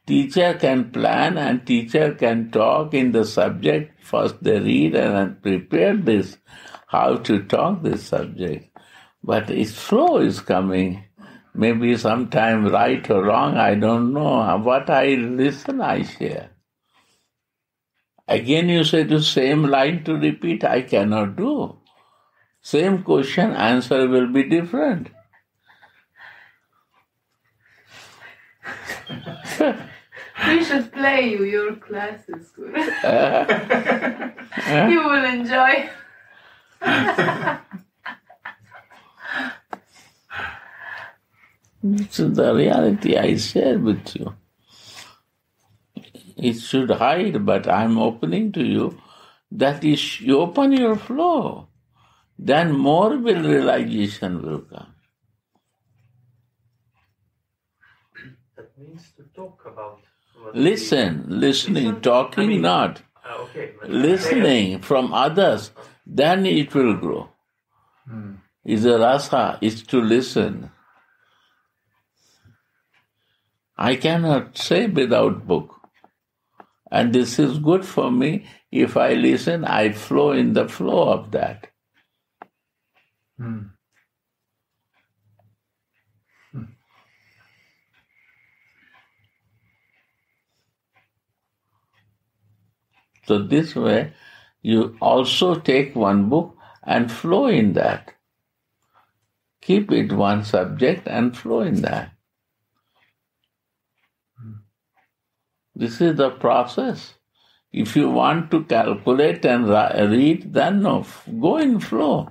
S1: Teacher can plan and teacher can talk in the subject. First they read and prepare this, how to talk this subject. But its flow is coming. Maybe sometime right or wrong, I don't know. What I listen, I share. Again you say the same line to repeat, I cannot do. Same question, answer will be different.
S4: We should play you your classes. You will enjoy.
S1: This is the reality I share with you. It should hide, but I'm opening to you that is, you open your flow, then more realization will come.
S5: That means to talk about.
S1: Listening, talking not.
S5: Okay.
S1: Listening from others, then it will grow. Is a rasa, is to listen. I cannot say without book. And this is good for me. If I listen, I flow in the flow of that. So this way, you also take one book and flow in that. Keep it one subject and flow in that. This is the process. If you want to calculate and read, then no, go in flow.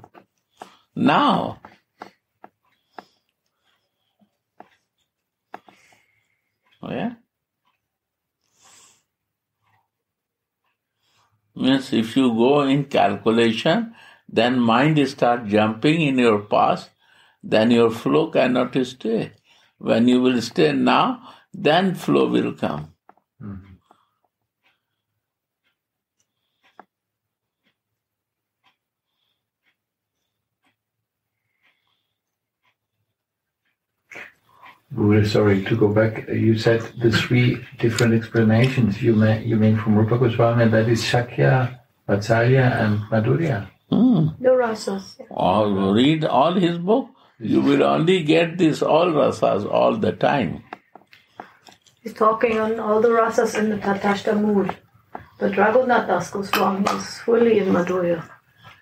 S1: Now. Oh, yeah? Means if you go in calculation, then mind start jumping in your past, then your flow cannot stay. When you will stay now, then flow will come.
S3: We're sorry to go back. You said the three different explanations you mean from Rupa Goswami, that is Shakya, Vatsalya, and Madhurya.
S2: The rasas.
S1: Or read all his book. You will only get this all rasas all the time.
S2: He's talking on all the rasas in the Tatashta mood. But Raghunath Das Goswami is fully in Madhurya.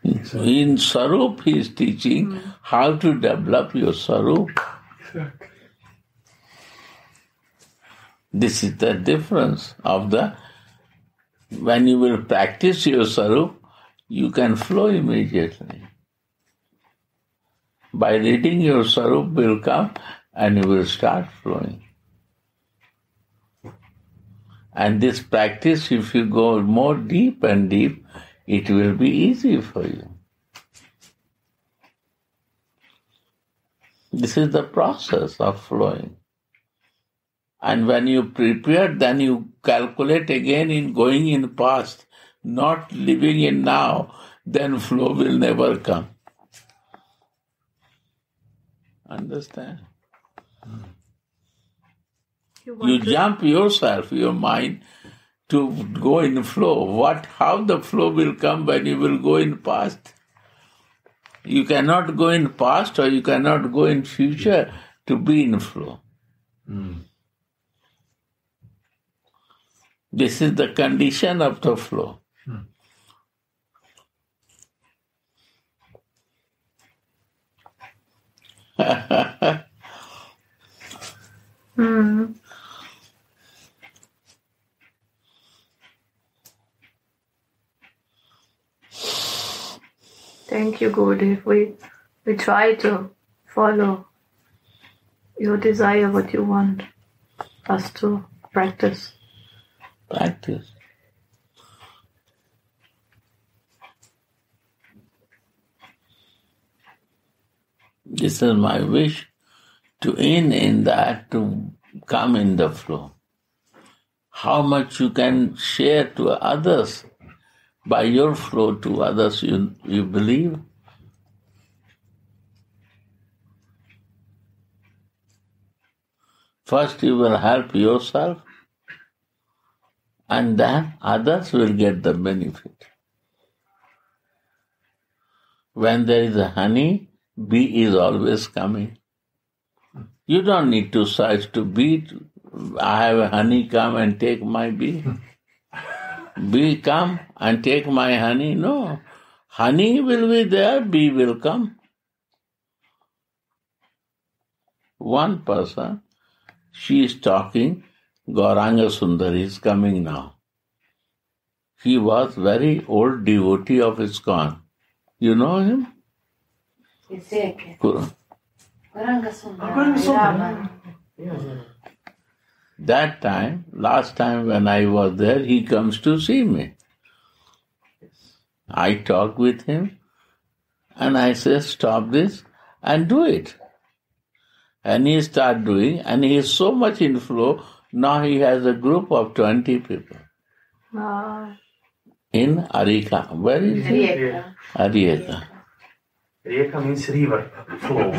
S1: In Sarup, he is teaching how to develop your Sarup.
S3: Exactly.
S1: This is the difference of the, when you will practice your Sarup, you can flow immediately. By reading your Sarup will come and you will start flowing. And this practice, if you go more deep and deep, it will be easy for you. This is the process of flowing. And when you prepare, then you calculate again in going in past, not living in now, then flow will never come. Understand? You jump yourself, your mind, to go in flow. How the flow will come when you will go in past? You cannot go in past or you cannot go in future to be in flow. This is the condition of the flow.
S2: Thank you, Gurudev. We try to follow your desire, what you want us to practice.
S1: Practice. This is my wish, to end in that, to come in the flow. How much you can share to others by your flow to others you believe. First you will help yourself and then others will get the benefit. When there is a honey, bee is always coming. You don't need to search to bee. I have a honey, come and take my bee. Bee, come and take my honey. No. Honey will be there, bee will come. One person, she is talking, Gauranga Sundari is coming now. He was very old devotee of ISKCON. You know him? That time, last time when I was there, he comes to see me. I talk with him and I say, stop this and do it. And he start doing, and he is so much in flow, now he has a group of 20 people.
S2: Wow.
S1: In Arika. Where is he? Arieka.
S5: Rieka means river, flow.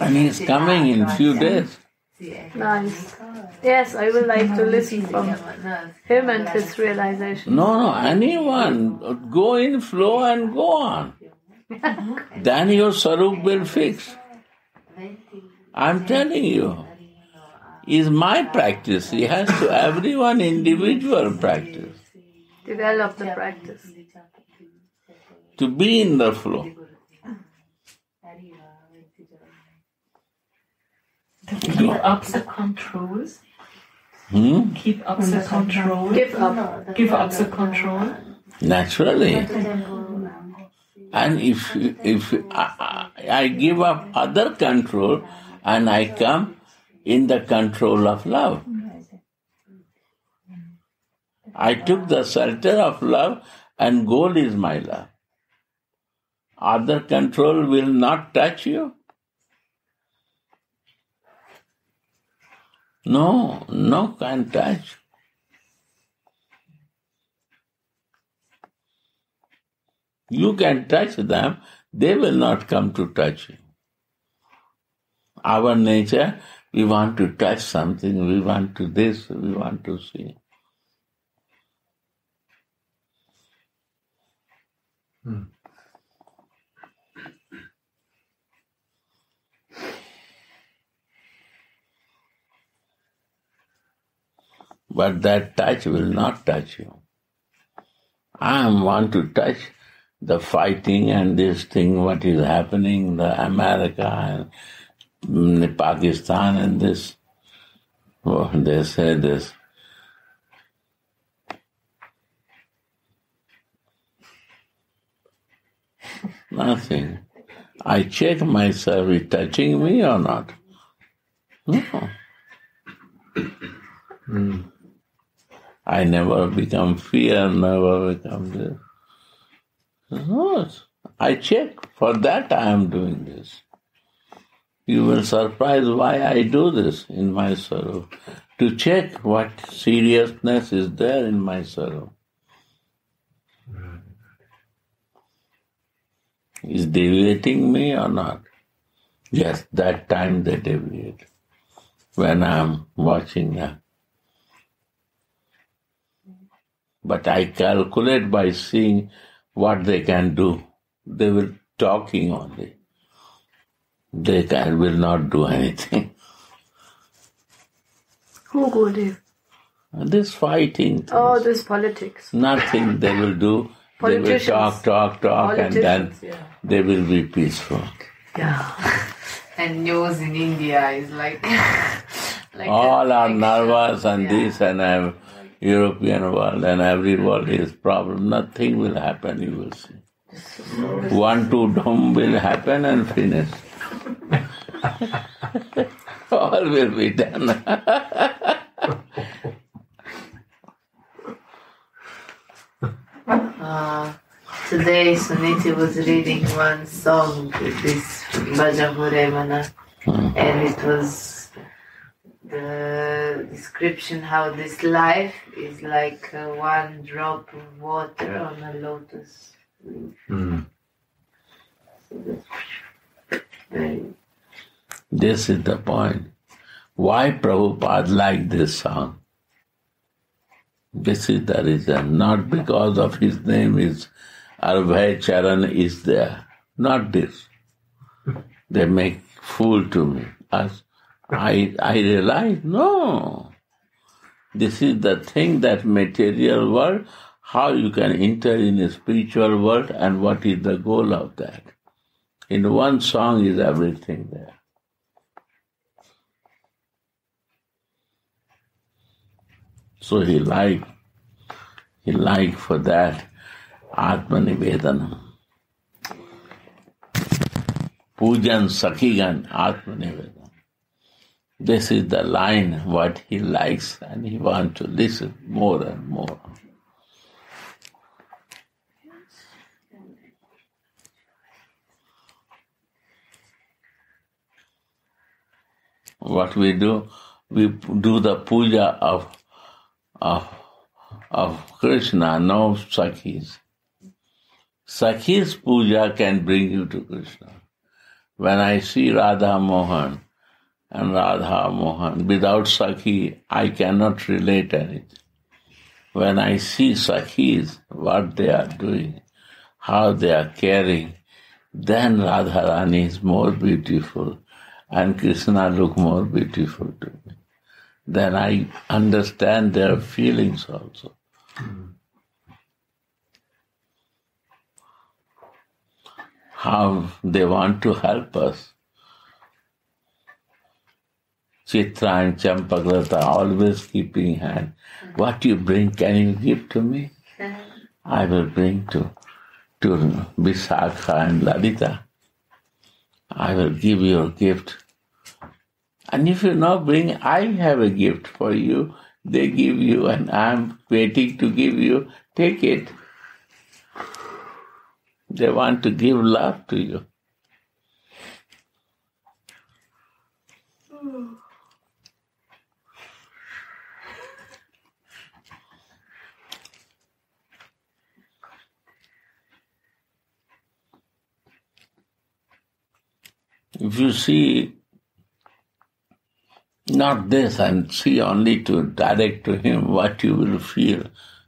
S1: And he is coming in few days.
S2: Nice. Yes, I would like to listen from him and his realization.
S1: No, anyone. Go in flow and go on. Then your Sarup will fix. I'm telling you. Is my practice. He has to everyone individual practice.
S2: Develop the practice.
S1: To be in the flow.
S6: Give up the controls. Keep up the control.
S2: Give up.
S6: Give up the control.
S1: Naturally. And if I give up other control and I come in the control of love. I took the shelter of love and goal is my love. Other control will not touch you. No can touch. You can touch them, they will not come to touch you. Our nature, we want to touch something, we want to this, we want to see. But that touch will not touch you. I want to touch the fighting and this thing, what is happening, the America and Pakistan and this. Oh, they say this. Nothing. I check myself, is touching me or not? No. I never become fear, never become this. No, I check. For that I am doing this. You will surprise why I do this in my sorrow. To check what seriousness is there in my sorrow. Is deviating me or not? Yes, that time they deviate. When I am watching them. But I calculate by seeing what they can do. They will talking only. They will not do anything.
S2: Who go there?
S1: This fighting things.
S2: Oh, this politics.
S1: Nothing they will do. They will talk, and then they will be peaceful.
S4: Yeah. And news in India is like
S1: all are nervous and this and European world and every world is problem. Nothing will happen, you will see. 1, 2 dome will happen and finish. All will be done.
S4: Today Suniti was reading one song, this Bhajahure and it was the description how this life is like one drop of water on a lotus leaf. So that's very...
S1: This is the point. Why Prabhupada liked this song? This is the reason. Not because of his name is Arvay Charan is there. not this. They make fool to me. As I realize, no. This is the thing, that material world, how you can enter in a spiritual world, and what is the goal of that. In one song is everything there. So he liked for that Atmanivedanam. Pujan Sakhigan Atmanivedanam. This is the line what he likes, and he wants to listen more and more. What we do the puja of Krishna, no Sakhis. Sakhis puja can bring you to Krishna. When I see Radha Mohan and Radha Mohan, without Sakhi, I cannot relate anything. When I see Sakhis, what they are doing, how they are caring, then Radharani is more beautiful and Krishna look more beautiful to me. Then I understand their feelings also. How they want to help us. Chitra and Champaklata always keeping hand. What you bring, can you give to me? I will bring to Visakha and Lalita. I will give you a gift. And if you not bring, I have a gift for you. They give you, and I am waiting to give you. Take it. They want to give love to you. If you see not this and see only to direct to him, what you will feel,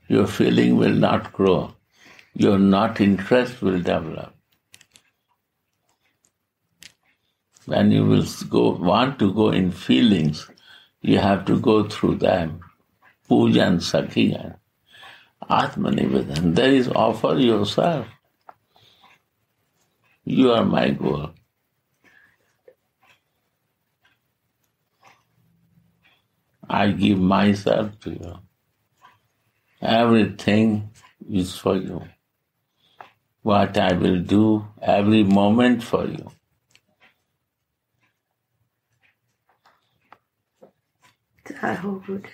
S1: your feeling will not grow. Your not interest will develop. When you will want to go in feelings, you have to go through them. Pujan, Sakhiyan, Atmanivedan. There is offer yourself. You are my goal. I give myself to you. Everything is for you. What I will do, every moment for you.
S2: Oh, good.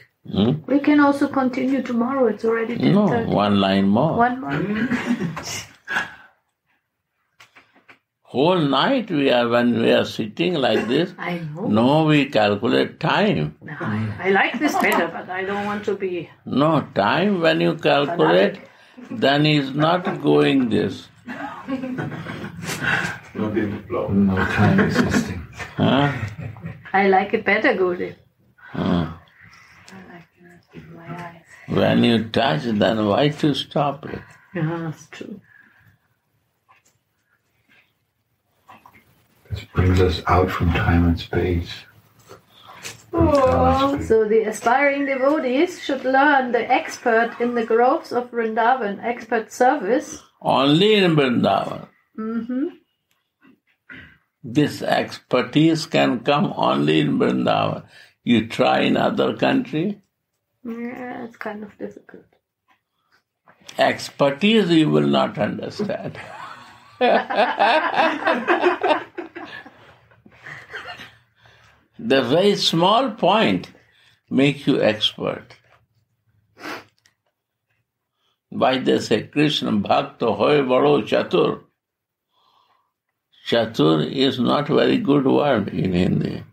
S2: We can also continue tomorrow. It's already 10:30.
S1: No, one line more.
S2: One more.
S1: Whole night when we are sitting like this,
S2: I know.
S1: no, we calculate time.
S2: No, I like this better, but I don't want to be...
S1: No, time when you calculate, then is not going this.
S3: Not in the flow. No time existing.
S1: Huh?
S2: I like it better, Guru.
S1: Huh.
S4: I like it with my eyes.
S1: When you touch, then why to stop it?
S2: Yeah, that's true.
S3: This brings us out from time and space.
S2: So the aspiring devotees should learn the expert in the groves of Vrindavan, expert service.
S1: Only in Vrindavan.
S2: Mm-hmm.
S1: This expertise can come only in Vrindavan. You try in other country,
S2: Yeah, it's kind of difficult.
S1: expertise you will not understand. The very small point makes you expert. Why they say Krishna Bhakta hoy bado chatur. Chatur is not very good word in Hindi.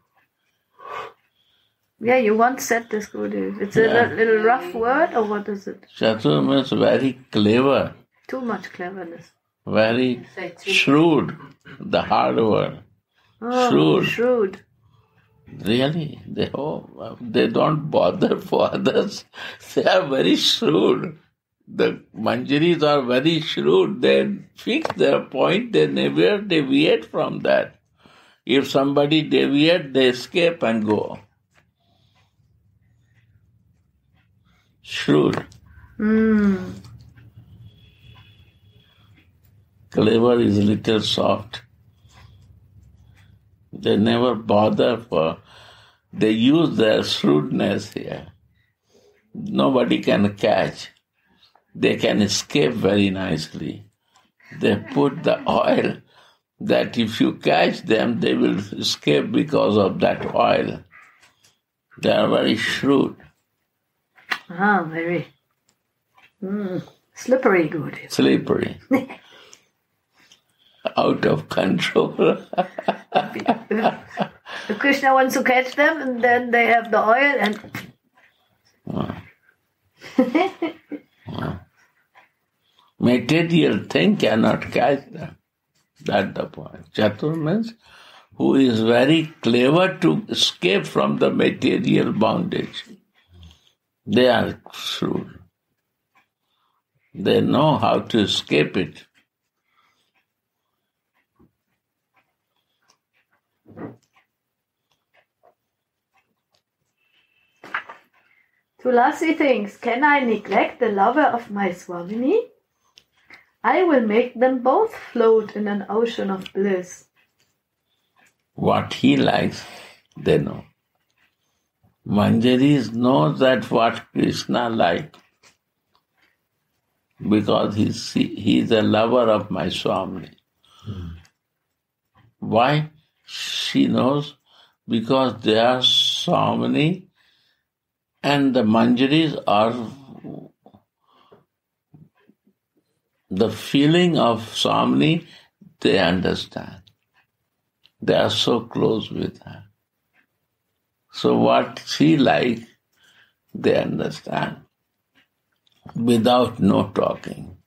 S2: Yeah, you once said this, Guru. It's a little rough word, or what is it?
S1: Chatur means very clever,
S2: Too much cleverness.
S1: very shrewd, the hard word.
S2: Oh,
S1: Shrewd.
S2: shrewd.
S1: Really? They don't bother for others. They are very shrewd. The Manjaris are very shrewd. They fix their point. They never deviate from that. If somebody deviates, they escape and go. Shrewd. Clever is little soft. They never bother for. They use their shrewdness here. Nobody can catch. They can escape very nicely. They put the oil that if you catch them, they will escape because of that oil. They are very shrewd.
S2: Very slippery good.
S1: Slippery. Out of control.
S2: Krishna wants to catch them, and then they have the oil and...
S1: Material thing cannot catch them. That's the point. Chatur means who is very clever to escape from the material bondage. They are shrewd. They know how to escape it.
S2: Tulasi thinks, can I neglect the lover of my Swamini? I will make them both float in an ocean of bliss.
S1: What he likes, they know. Manjaris know that what Krishna likes because he's a lover of my Swamini. Why? She knows because they are Swamini and the Manjaris are the feeling of Swamini, they understand. They are so close with her. So what she likes, they understand without no talking.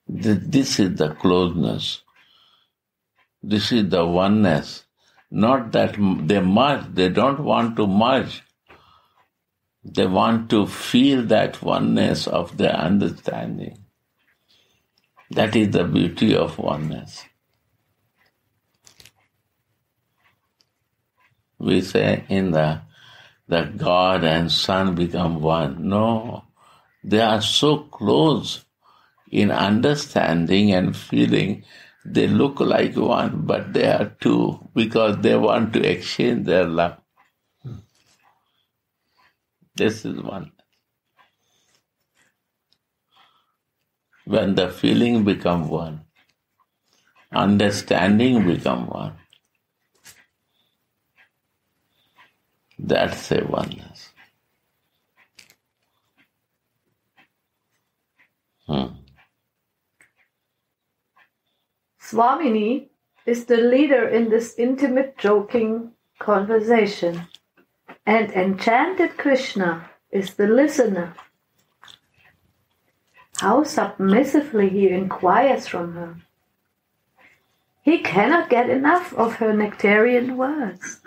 S1: This is the closeness. This is the oneness. Not that they merge. They don't want to merge. They want to feel that oneness of their understanding. That is the beauty of oneness. We say in that God and Son become one. No, they are so close in understanding and feeling. They look like one, but they are two because they want to exchange their love. This is one. When the feeling become one, understanding become one. That's a oneness.
S2: Swamini is the leader in this intimate joking conversation, and enchanted Krishna is the listener. How submissively he inquires from her. He cannot get enough of her nectarian words.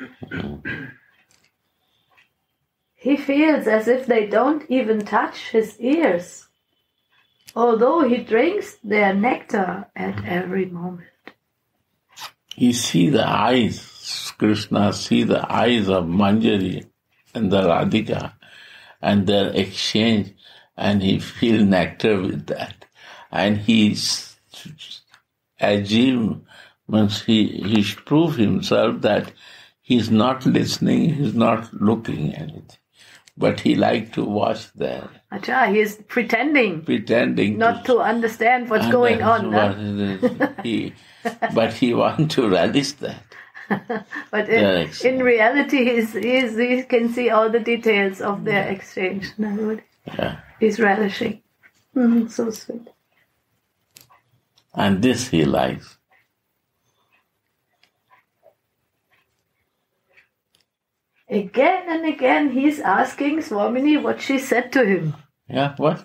S2: He feels as if they don't even touch his ears, although he drinks their nectar at every moment.
S1: He sees the eyes, Krishna sees the eyes of Manjari and the Radhika and their exchange, and he feels nectar with that. And he assumes, he proves himself that he's not listening, he's not looking at it. But he likes to watch there.
S2: Acha, he is pretending not to understand what's going on.
S1: But he wants to relish that.
S2: But in reality, he can see all the details of their exchange.
S1: Yeah.
S2: He's relishing. So sweet.
S1: And this he likes.
S2: Again and again, he's asking Swamini what she said to him.
S1: Yeah, what?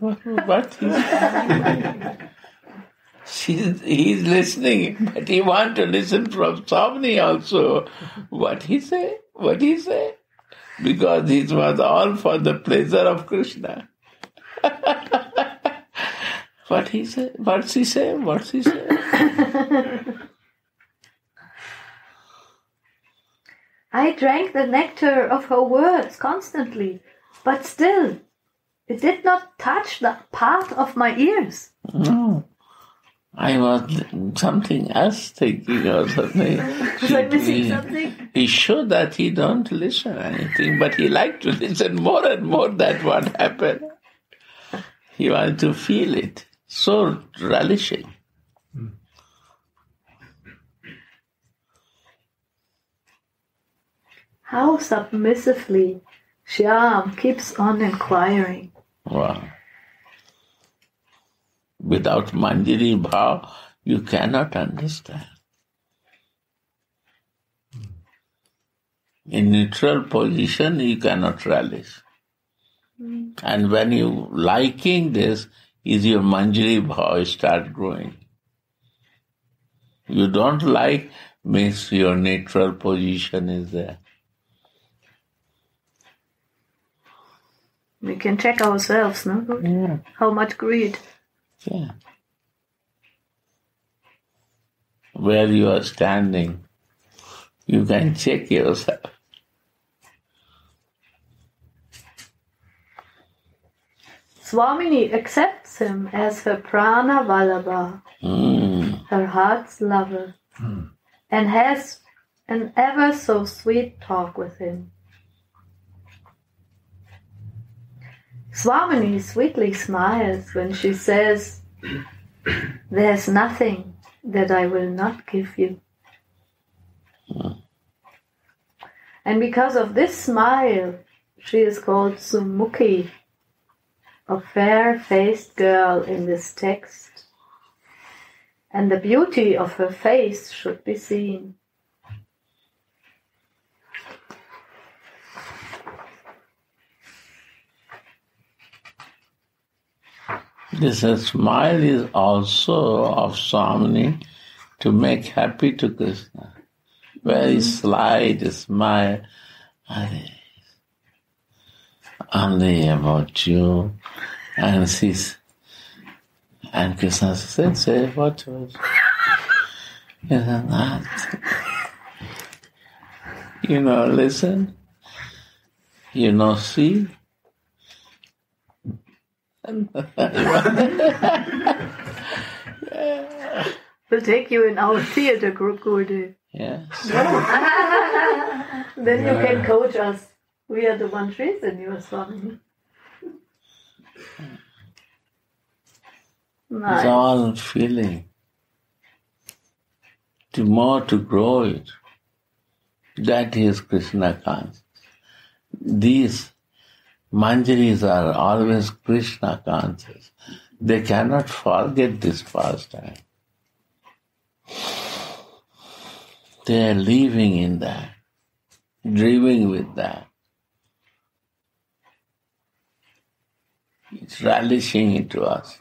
S1: He's listening, but he wants to listen from Swamini also. What he say? because it was all for the pleasure of Krishna. What he said? What's he say? What's he say?
S2: I drank the nectar of her words constantly, but still, it did not touch the part of my ears.
S1: No. I was something else thinking or something.
S2: Was I missing something?
S1: He showed that he don't listen anything, but he liked to listen more and more. That what happened. He wanted to feel it. So relishing.
S2: How submissively Shyam keeps on inquiring.
S1: Wow. Without Manjari Bhav, you cannot understand. In neutral position, you cannot relish. And when you liking this, is your Manjari Bhav start growing. You don't like, means your neutral position is there.
S2: We can check ourselves, no?
S1: Yeah.
S2: How much greed.
S1: Yeah. Where you are standing, you can check yourself.
S2: Swamini accepts him as her prana Vallabha, her heart's lover, and has an ever so sweet talk with him. Swamini sweetly smiles when she says, "There's nothing that I will not give you." And because of this smile, she is called Sumukhi, a fair-faced girl in this text. And the beauty of her face should be seen.
S1: This smile is also of Swamini to make happy to Krishna. Very slight smile. Only about you. And Krishna said, say what was? He said, not. Listen. See.
S2: We'll take you in our theater group, Gurudev.
S1: Yes.
S2: Then you can coach us. We are the one reason you are Swami. Nice.
S1: It's all feeling. To grow it. That is Krishna consciousness. These Manjaris are always Krishna conscious. They cannot forget this pastime. They are living in that, dreaming with that. It's relishing into us.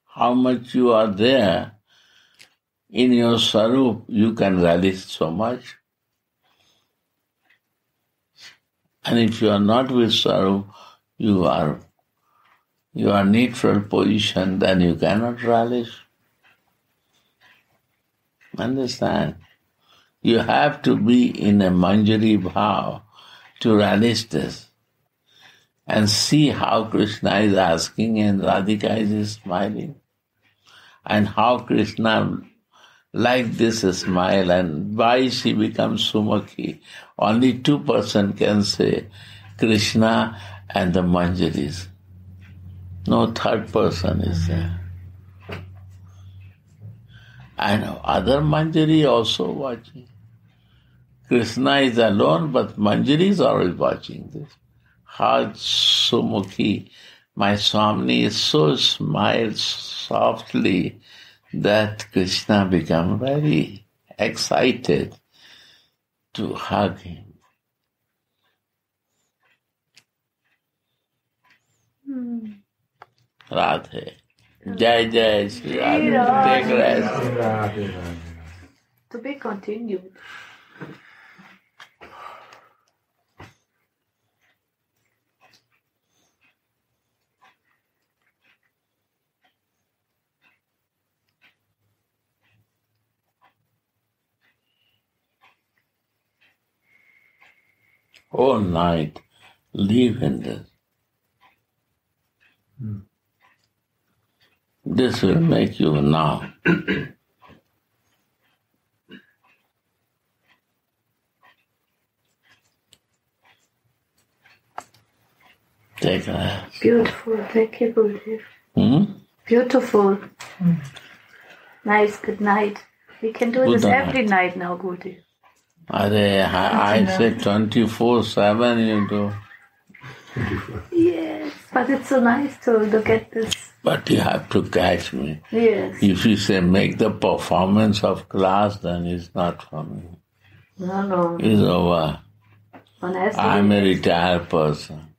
S1: How much you are there in your sarup, you can relish so much. And if you are not with sarup, you are neutral position, then you cannot relish. Understand? You have to be in a Manjari Bhav to relish this. And see how Krishna is asking and Radhika is smiling. And how Krishna liked this smile and why she becomes Sumukhi. Only 2% can say Krishna and the Manjaris. No third person is there. And other Manjari also watching. Krishna is alone, but Manjari is always watching this. How Sumukhi, my Swamini is so smiles softly that Krishna becomes very excited to hug him. Radhe. Jai Jai Shri Radhe. Take rest.
S3: Radhe, Radhe.
S2: To be continued.
S1: Whole night, live in this. This will make you now. Take a
S2: Beautiful. Thank you, Gurudev. Beautiful. Nice. Good night. We can do
S1: Good
S2: this every
S1: night.
S2: night now, Gurudev.
S1: I say 24/7 you do.
S2: Yes. But it's so nice to look at this.
S1: But you have to catch me.
S2: Yes.
S1: If you say make the performance of class, then it's not for me.
S2: No.
S1: It's over.
S2: One has to
S1: I'm
S2: be
S1: a retired person.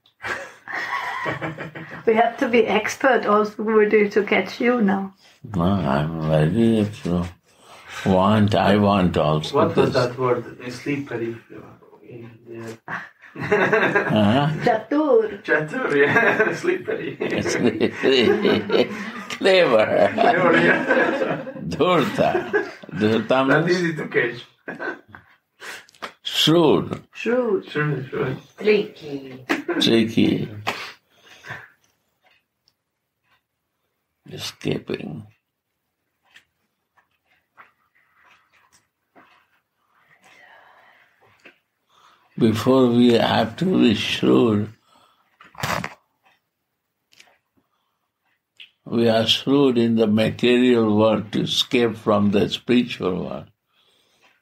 S2: We have to be expert also, Gurudev, to catch you now.
S1: No, I'm very, if you want, I want also.
S5: What was
S1: this.
S5: that word? Slippery.
S2: Chatur.
S5: Chatur, yeah. Slippery.
S1: Clever.
S5: Yeah.
S1: Dhurta. Dhurta
S5: Not
S1: means
S5: easy to catch.
S1: shrewd,
S2: Shrewd.
S5: Sure.
S4: Tricky.
S1: tricky, escaping. Before we have to be shrewd, we are shrewd in the material world to escape from the spiritual world.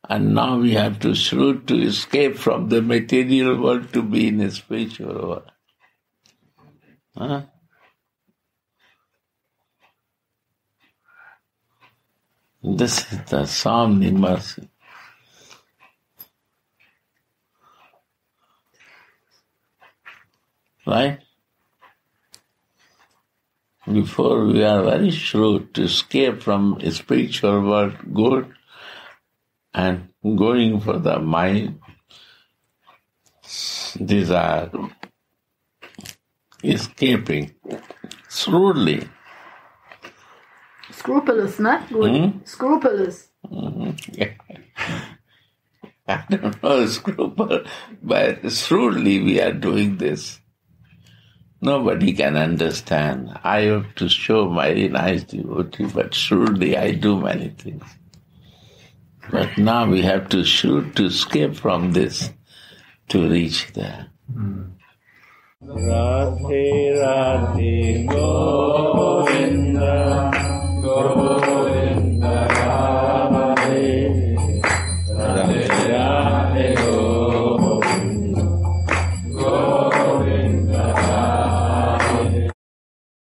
S1: And now we have to shrewd to escape from the material world to be in the spiritual world. Huh? This is the Swami mercy. Right? Before we are very shrewd to escape from a spiritual world good and going for the mind desire, escaping shrewdly.
S2: Scrupulous, not good. Scrupulous.
S1: I don't know scruple, but shrewdly we are doing this. Nobody can understand. I have to show my nice devotee, but shrewdly I do many things. But now we have to shrewd to escape from this to reach there. Radhe Radhe Govinda Govinda